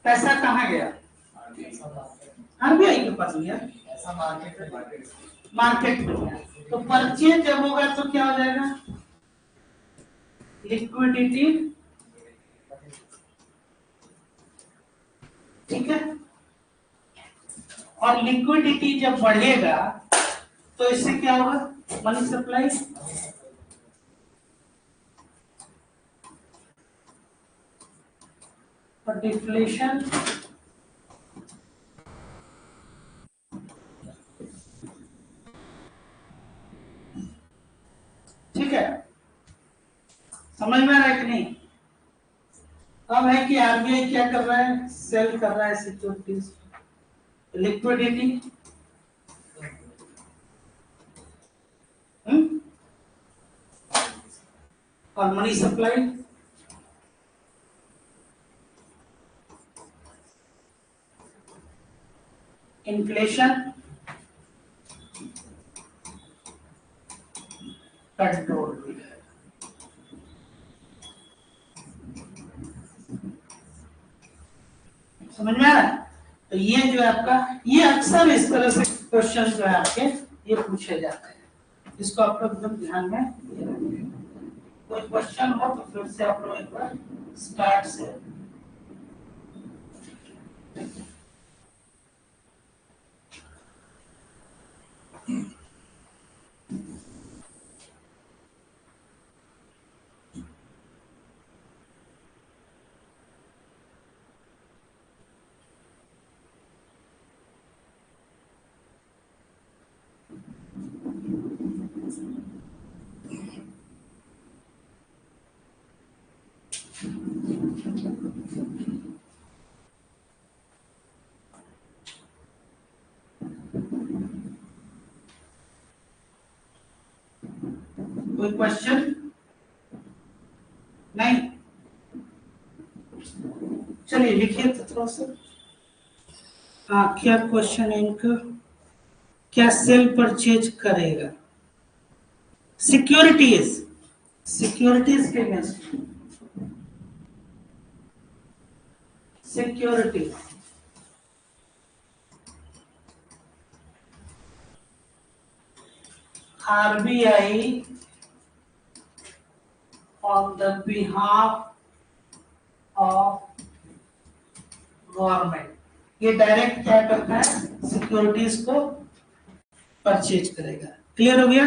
पैसा कहाँ गया, आरबीआई के पास गया, ऐसा मार्केट में मार्केट में गया। तो परचेज जब होगा तो क्या हो जाएगा, लिक्विडिटी, ठीक है। और लिक्विडिटी जब बढ़ेगा तो इससे क्या होगा, मनी सप्लाई, और डिफ्लेशन, ठीक है, समझ में आ रहा है कि नहीं। अब है कि आरबीआई क्या कर रहा है, सेल कर रहा है सिक्योरिटीज, लिक्विडिटी, और मनी सप्लाई, इन्फ्लेशन, कंट्रोल। समझ में आ रहा है। तो ये जो है आपका, ये अक्सर इस तरह से क्वेश्चन जो है आपके ये पूछे जाते हैं, इसको आप लोग एकदम ध्यान में रखिए। कोई क्वेश्चन हो तो फिर से आप लोग एक बार स्टार्ट से कोई क्वेश्चन नहीं, चलिए लिखिए तो थोड़ा सा। हाँ, क्या क्वेश्चन है इनका, क्या सेल परचेज करेगा, सिक्योरिटीज, सिक्योरिटीज के against, securities, RBI on the behalf of government, ये डायरेक्ट क्या करता है, सिक्योरिटीज को परचेज करेगा। क्लियर हो गया?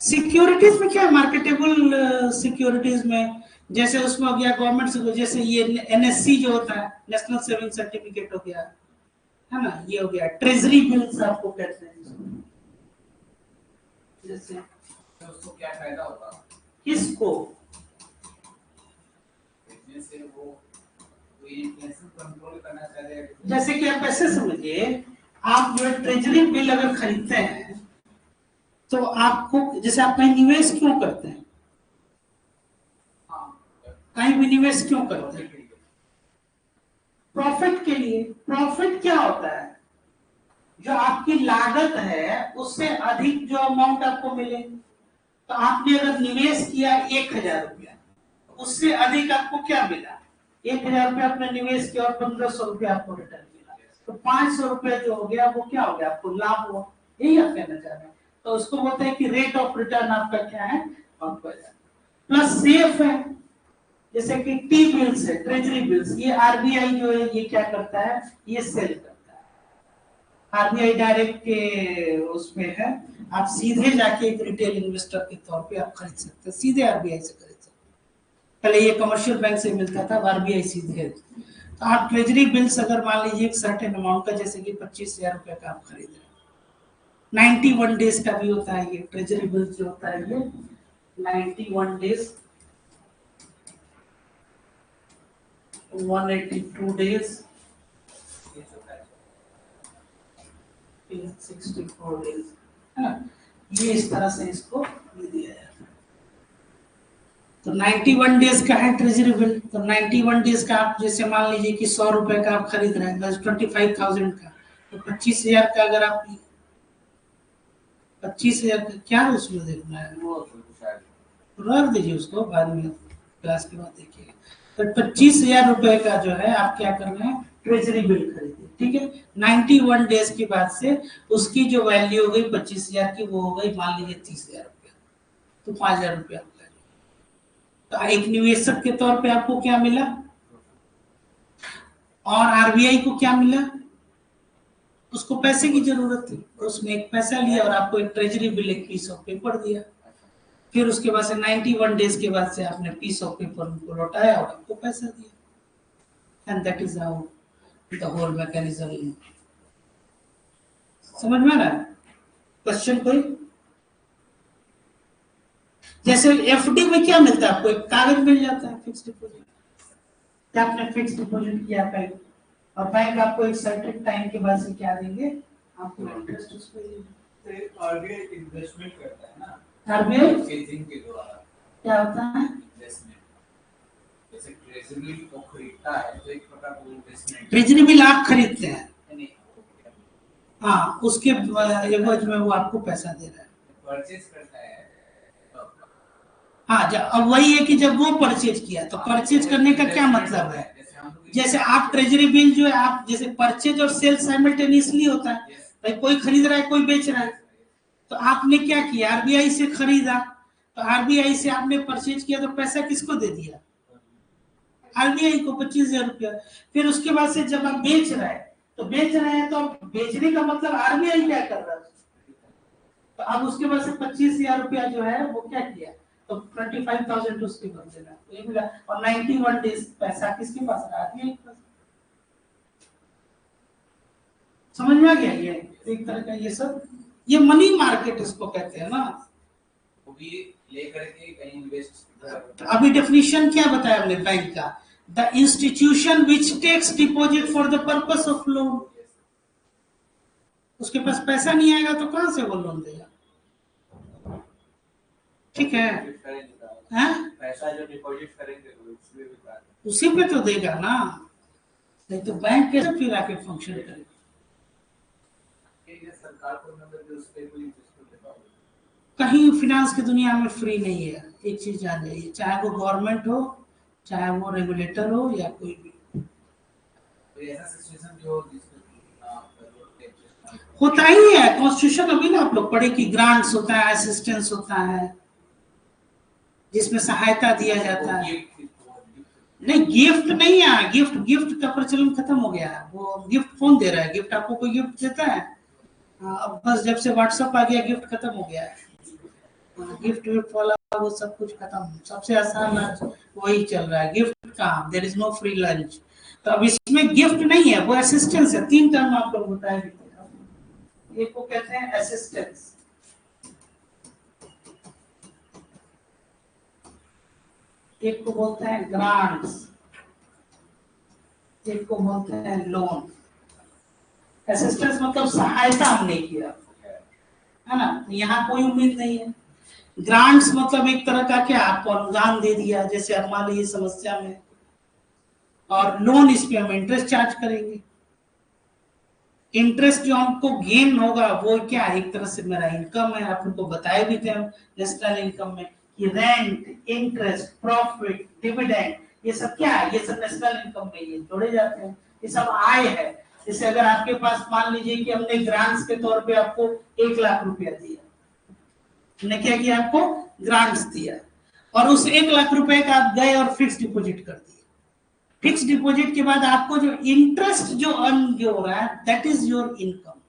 सिक्योरिटीज में क्या है, मार्केटेबल सिक्योरिटीज में जैसे उसमें हो गया गवर्नमेंट से, जैसे ये एनएससी जो होता है, नेशनल सेविंग सर्टिफिकेट हो गया, है ना, ये हो गया ट्रेजरी बिल्स आपको कहते हैं। जैसे तो उसको क्या फायदा होगा? किसको? से वो इन्फ्लेशन कंट्रोल करना चाह रहे। जैसे कि आप ऐसे समझिए, आप जो ट्रेजरी बिल अगर खरीदते हैं तो आपको, जैसे आप कहीं निवेश क्यों करते हैं? कहीं भी निवेश क्यों करते हैं? प्रॉफिट के लिए। प्रॉफिट क्या होता है? जो आपकी लागत है उससे अधिक जो अमाउंट आपको मिले। तो आपने अगर निवेश किया 1000 रुपया, उससे अधिक आपको क्या मिला? 1000 रुपया आपने निवेश किया और 1500 रुपया आपको रिटर्न मिला, तो 500 रुपया जो हो गया वो क्या हो गया? आपको लाभ हुआ। यही आप कहना चाह रहे हैं। तो उसको बोलते हैं कि रेट ऑफ रिटर्न आपका क्या है? प्लस सेफ है। जैसे कि टी बिल्स है, ट्रेजरी बिल्स, ये आरबीआई जो है ये क्या करता है? ये सेल करता है। आरबीआई डायरेक्ट के उसमें है, आप सीधे जाके एक रिटेल इन्वेस्टर के तौर पे आप खरीद सकते हैं, सीधे आरबीआई से खरीद सकते हैं। पहले ये कमर्शियल बैंक से मिलता था, आरबीआई सीधे। तो आप ट्रेजरी बिल्स अगर मान लीजिए एक सर्टेन अमाउंट का, जैसे कि 25,000 रुपए का आप खरीद रहे हैं, 91 डेज का भी होता है ये ट्रेजरी बिल्स जो होता है, ये 91 डेज, 182 days, 64 days, है ना? ये इस तरह से इसको दिया है। तो 91 डेज का है ट्रेजरी बिल। तो 91 डेज का आप जैसे मान लीजिए कि 100 रुपए का आप खरीद रहे हैं, 25,000 का, तो 25,000 का अगर आप 25,000 का क्या उसमें देखना है, वो रख दीजिए उसको, बाद में क्लास के बाद देखिएगा। तो 25,000 रुपए का जो है आप क्या कर रहे हैं? ट्रेजरी बिल खरीदिए, ठीक है। 91 डेज के बाद से उसकी जो वैल्यू हो गई 25,000 की, वो हो गई मान लीजिए 30,000 रुपया, तो 5,000 रुपया। तो एक निवेशक के तौर पे आपको क्या मिला? और आरबीआई को क्या मिला? उसको पैसे की जरूरत थी, तो उसने एक पैसा लिया और आपको एक ट्रेजरी बिल, एक पीस ऑफ पेपर दिया। फिर उसके बाद से 91 डेज के बाद से आपने पीस ऑफ पेपर उनको लौटाया और आपको पैसा दिया। And that is how the whole mechanism. समझ में आ रहा है? क्वेश्चन कोई? जैसे एफडी में क्या मिलता है आपको? एक कागज मिल जाता है, फिक्स डिपॉजिट। क्या आपने फिक्स डिपॉजिट किया बैंक, और बैंक आपको एक सर्टेन टाइम के बाद से क्या देंगे? आपको इंटरेस्ट उस पे देंगे। आरबीआई इन्वेस्टमेंट करता है ना, आरबीआई परचेजिंग के द्वारा क्या होता है? इन्वेस्टमेंट। जैसे ट्रेजरी बिल को खरीदता है तो एक प्रकार का इन्वेस्टमेंट। ट्रेजरी बिल आप खरीदते हैं, नहीं, हाँ, उसके एवज में वो आपको पैसा दे रहा है। परचेज करता है। हाँ, अब वही है कि जब वो परचेज किया, तो परचेज करने का क्या मतलब है? जैसे आप ट्रेजरी बिल जो है, आप जैसे परचेज और सेल साइमल्टेनियसली होता है, भाई कोई खरीद रहा है, कोई बेच रहा है। तो आपने क्या किया? आरबीआई से खरीदा, तो आरबीआई से आपने परचेज किया, तो पैसा किसको दे दिया? आरबीआई को, 25,000 रुपया। फिर उसके बाद से जब आप बेच रहे हैं, तो बेच रहे हैं, तो बेचने का मतलब आरबीआई क्या कर रहा है? तो अब उसके बाद से 25,000 रुपया जो है वो क्या किया? तो 25,000 उसके बाद देना, तो ये मिला। और 91 डेज पैसा किसके पास रहा? आरबीआई के पास। समझ में आ गया? ये एक तरह का ये सब, ये मनी मार्केट इसको कहते हैं ना। वो भी लेकर के कहीं इन्वेस्ट। अभी डेफिनेशन क्या बताया हमने बैंक का? The institution which takes deposit for the purpose of loan. उसके पास पैसा नहीं आएगा तो कहां से वो लोन देगा? ठीक है, पैसा जो डिपॉजिट करेंगे उसी पे तो देगा ना, नहीं तो बैंक कैसे फिर आके फंक्शन करेगा? सरकार को मतलब उस पे कोई कहीं फिनांस की दुनिया में फ्री नहीं है। एक चीज जान जाइए, चाहे वो गवर्नमेंट हो, चाहे वो रेगुलेटर हो, या कोई भी। तो ऐसा सिचुएशन जो होता ही है। कॉन्स्टिट्यूशन अभी ना आप लोग पढ़े कि ग्रांट्स होता है, असिस्टेंस होता है, जिसमें सहायता दिया जाता है। नहीं गिफ्ट नहीं है, गिफ्ट गिफ्ट का प्रचलन खत्म हो गया है। वो गिफ्ट कौन दे रहा है? गिफ्ट आपको कोई गिफ्ट देता है? हाँ, अब बस जब से व्हाट्सएप आ गया गिफ्ट खत्म हो गया है। गिफ्ट विफ्ट वाला वो सब कुछ खत्म। सबसे आसान आज वही चल रहा है। गिफ्ट कहाँ, there is no free lunch. तो अब इसमें गिफ्ट नहीं है, वो असिस्टेंस है। तीन टर्म आप लोग बताएंगे। एक को कहते हैं असिस्टेंस, एक को बोलते हैं ग्रांट्स, एक को बोलते हैं लोन। असिस्टेंस मतलब सहायता हमने किया, है ना, यहाँ कोई उम्मीद नहीं है। ग्रांट्स मतलब एक तरह का क्या, आपको अनुदान दे दिया, जैसे अब मान लीजिए समस्या में। और लोन, इस पे हम इंटरेस्ट चार्ज करेंगे। इंटरेस्ट जो हमको गेन होगा वो क्या, एक तरह से मेरा इनकम है। आप उनको बताए भी थे हम नेशनल इनकम में कि रेंट, इंटरेस्ट, प्रॉफिट, डिविडेंड, ये सब क्या है, ये सब नेशनल इनकम में ये जोड़े जाते हैं। ये सब आय है। जैसे अगर आपके पास मान लीजिए कि हमने ग्रांट्स के तौर पे आपको 1,00,000 रुपया दिया, हमने क्या किया, आपको ग्रांट्स दिया, और उस 1,00,000 रुपए का आप गए और फिक्स डिपॉजिट कर दिए। फिक्स डिपॉजिट के बाद आपको जो इंटरेस्ट जो अर्न जो हो रहा है, दैट इज योर इनकम।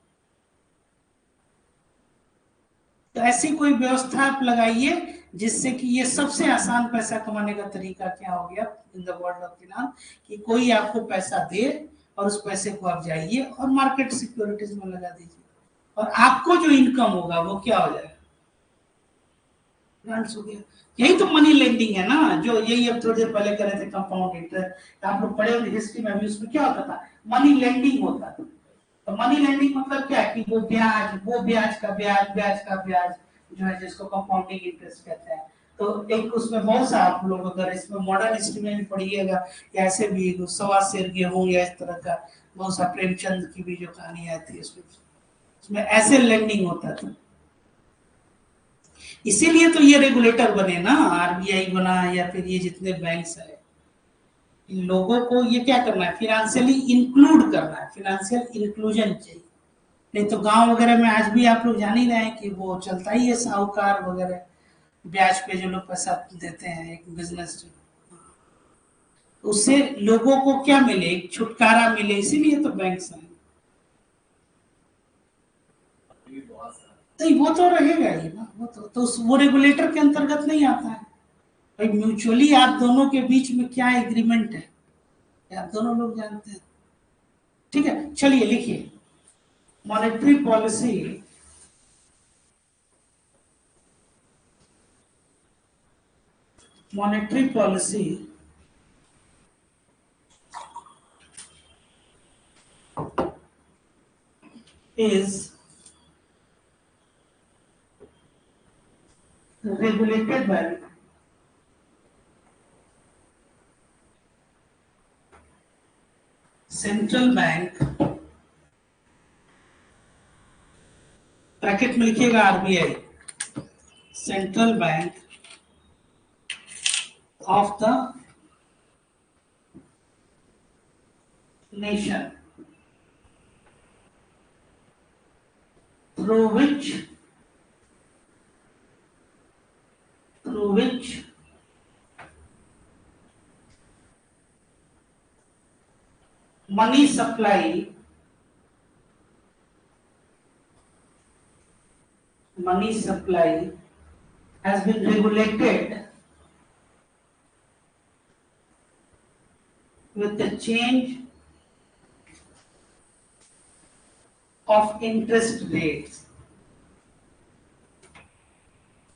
तो ऐसी कोई व्यवस्था आप लगाइए जिससे कि ये सबसे आसान पैसा कमाने का तरीका क्या हो गया in the world of finance, कि कोई आपको पैसा दे और उस पैसे को आप जाइए और मार्केट सिक्योरिटीज में लगा दीजिए, और आपको जो इनकम होगा वो क्या हो जाएगा, ग्रांट्स हो गया। यही तो मनी लेंडिंग है ना, जो यही अब थोड़ी देर पहले कर रहे थे, कंपाउंड इंटरेस्ट। आप लोग पढ़े होंगे हिस्ट्री में भी, उसमें क्या होता था, मनी लेंडिंग होता था। तो मनी लेंडिंग मतलब क्या, कि वो ब्याज, वो ब्याज का ब्याज, ब्याज का ब्याज जो है, जिसको कंपाउंडिंग इंटरेस्ट कहते हैं। तो एक उसमें बहुत सा, आप लोग अगर इसमें मॉडर्न हिस्ट्री में भी पढ़िएगा, या ऐसे भी सवा शेर गेहूं या इस तरह का बहुत सा, प्रेमचंद की भी जो कहानी आई थी उसमें ऐसे लेंडिंग होता था। इसीलिए तो ये रेगुलेटर बने ना, आरबीआई बना, या फिर ये जितने बैंक्स है, इन लोगों को ये क्या करना है, फिनेंशियली इंक्लूड करना है, फिनेंशियल इंक्लूजन चाहिए। नहीं तो गांव वगैरह में आज भी आप लोग जान ही रहे हैं कि वो चलता ही है, साहूकार वगैरह, ब्याज पे जो लोग पैसा देते हैं एक बिजनेस, उससे लोगों को क्या मिले, एक छुटकारा मिले, इसीलिए तो बैंक्स हैं। तो वो तो रहेगा ही ना, वो वो रेगुलेटर के अंतर्गत नहीं आता है भाई। म्यूचुअली आप दोनों के बीच में क्या एग्रीमेंट है, आप दोनों लोग जानते हैं। ठीक है, चलिए लिखिए, monetary policy monetary policy is regulated by central bank, bracket में लिखिएगा RBI, central bank of the nation, through which money supply has been regulated with the change of interest rates,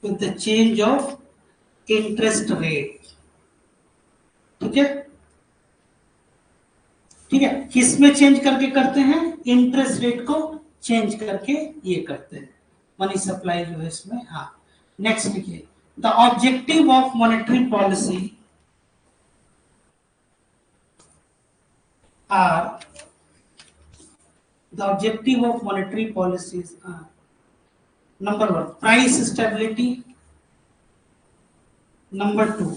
with the change of interest rate। ठीक है, ठीक है, किसमें चेंज करके करते हैं, इंटरेस्ट रेट को चेंज करके ये करते हैं, मनी सप्लाई जो है इसमें। हाँ, नेक्स्ट लिखिए, the objective of monetary policy are, the objective of monetary policies are: number 1, price stability; number 2,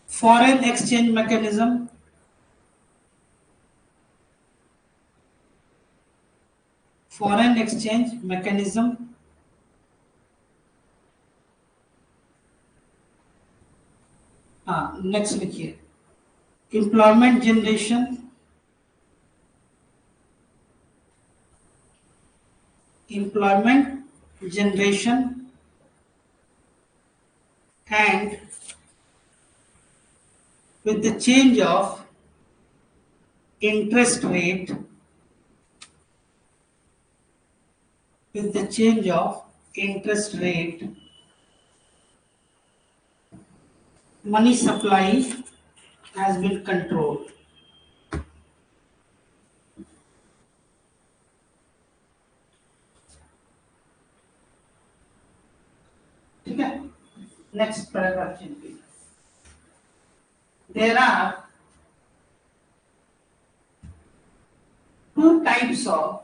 foreign exchange mechanism; हाँ नेक्स्ट लिखिए, employment generation, employment generation and with the change of interest rate, with the change of interest rate, money supply has been controlled. ठीक है, नेक्स्ट पैराग्राफ चलिए। There are two types of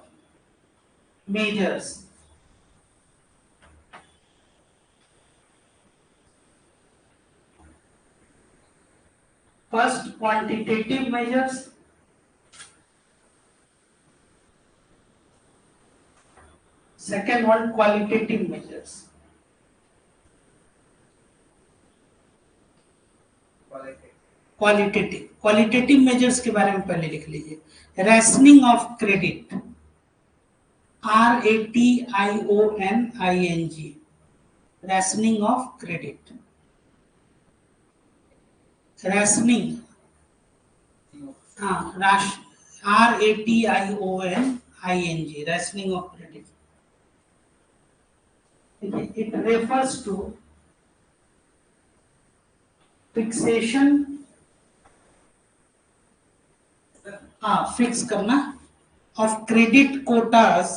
measures. First, quantitative measures. Second one, qualitative measures. Qualitative measures के बारे में पहले लिख लीजिए। Rationing of credit, RATIONING, rationing of credit, rationing, हाँ RATIONING, rationing of credit. It refers two fixation, हाँ फिक्स करना, of credit quotas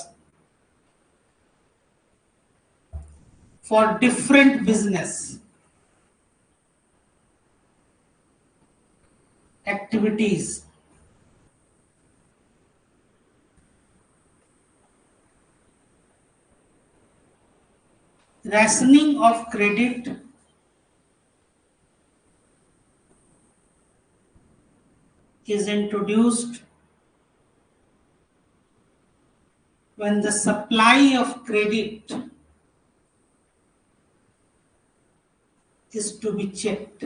for different business activities, rationing of credit is introduced when the supply of credit is to be checked,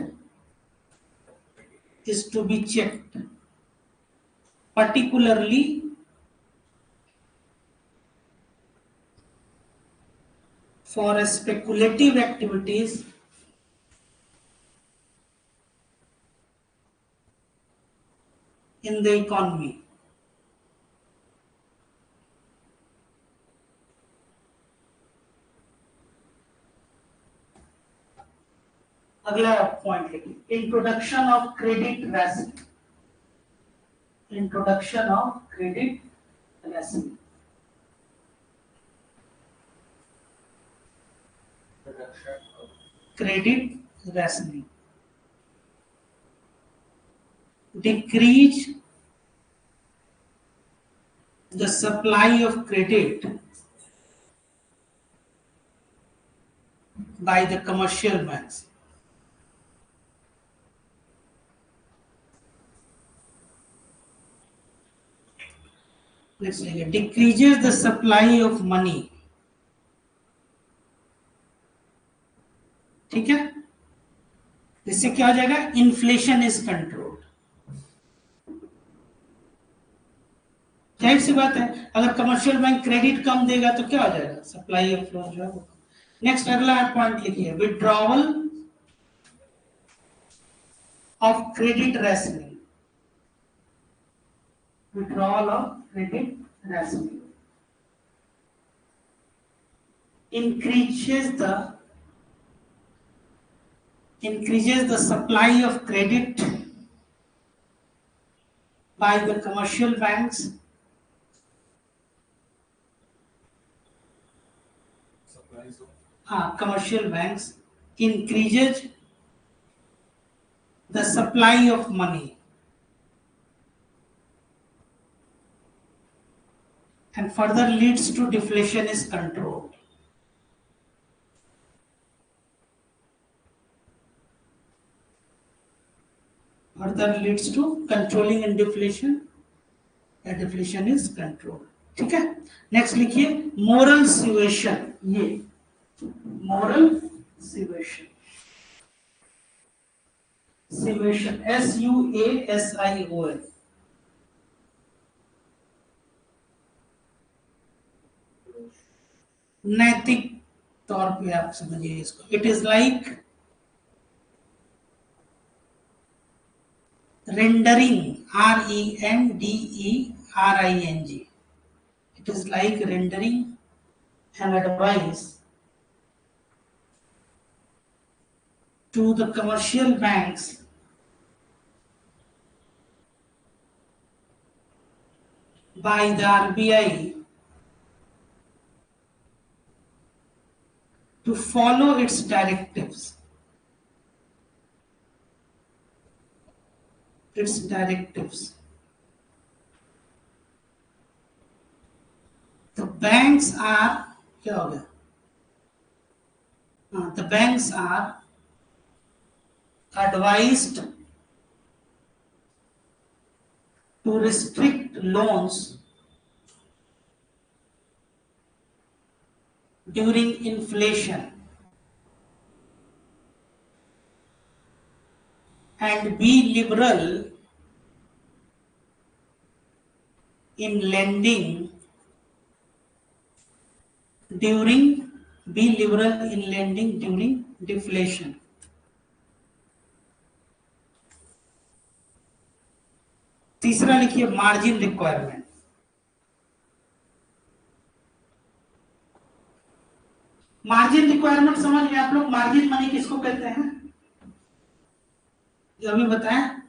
particularly for speculative activities in the economy. अगला पॉइंट लिखिए, introduction of credit rationing, introduction of credit rationing. Credit rationing, decrease the supply of credit by the commercial banks. Next, decreases the supply of money. ठीक है, इससे क्या हो जाएगा, इन्फ्लेशन इज कंट्रोल्ड। जाहिर सी बात है, अगर कमर्शियल बैंक क्रेडिट कम देगा तो क्या हो जाएगा, सप्लाई ऑफ लोन जो है वो। नेक्स्ट अगला पॉइंट लिखिए, withdrawal of credit rationing, withdrawal of credit rationing increases the supply of credit by the commercial banks commercial banks, increases the supply of money and further leads to deflation is controlled. Further leads to controlling and deflation, and deflation is controlled. ठीक है, नेक्स्ट लिखिए, मोरल सुएशन, ये मोरल सुएशन, सिवेशन, SUASION, नैतिक तौर पे आप समझिए इसको। It is like rendering, RENDERING. It is like rendering an advice to the commercial banks by the RBI to follow its directives. The banks are, क्या हो गया? The banks are advised to restrict loans during inflation and be liberal in lending during deflation. तीसरा लिखिए मार्जिन रिक्वायरमेंट। मार्जिन रिक्वायरमेंट समझ गए आप लोग? मार्जिन मनी किसको कहते हैं जो अभी बताएं?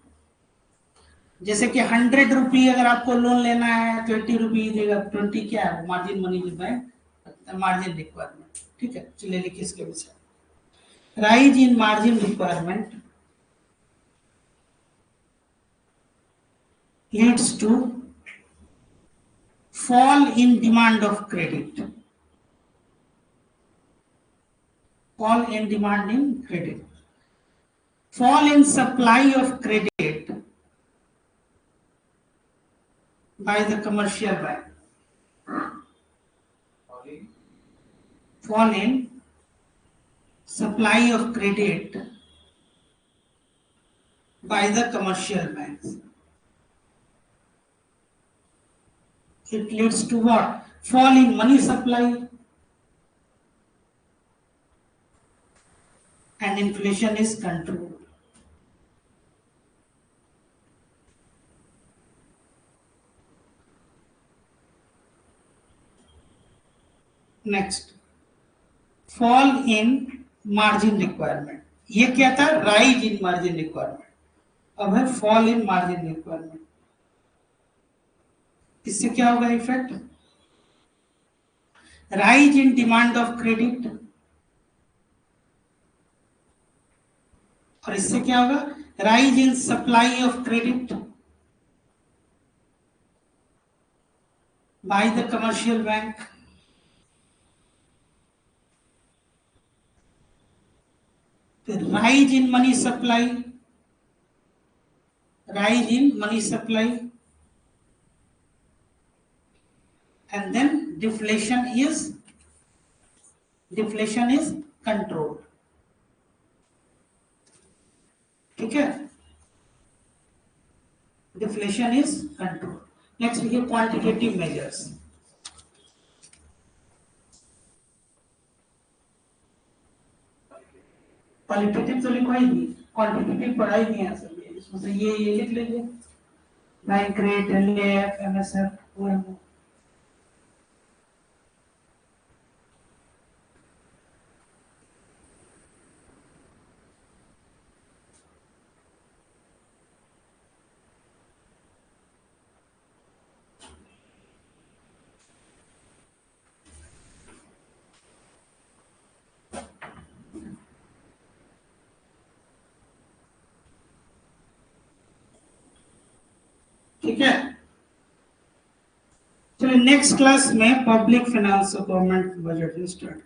जैसे कि 100 रुपये अगर आपको लोन लेना है, 20 रुपये देगा, 20 क्या है? मार्जिन मनी जो बैंक, मार्जिन रिक्वायरमेंट। ठीक है, चलिए लिखिए इसके विषय। Rise in margin requirement leads to fall in demand of credit. Fall in demand in credit. Fall in supply of credit by the commercial bank. Fall in supply of credit by the commercial banks. It leads to what? Fall in money supply and inflation is controlled. Next, fall in margin requirement. ये क्या था? Rise in margin requirement. अब है fall in margin requirement. इससे क्या होगा effect? Rise in demand of credit. और इससे क्या होगा? Rise in supply of credit by the commercial bank. Rise in money supply. Rise in money supply. And then deflation is controlled. ठीक है, deflation is controlled. Next लिखिए quantitative measures. क्वालिटेटिव तो लिखवाई नहीं, क्वांटिटेटिव पढ़ाई नहीं है असल में। इसमें से ये लिख लीजिए, bank rate, LAF, MSF, OMO। ठीक है, चलिए नेक्स्ट क्लास में पब्लिक फाइनेंस और गवर्नमेंट बजट स्टार्ट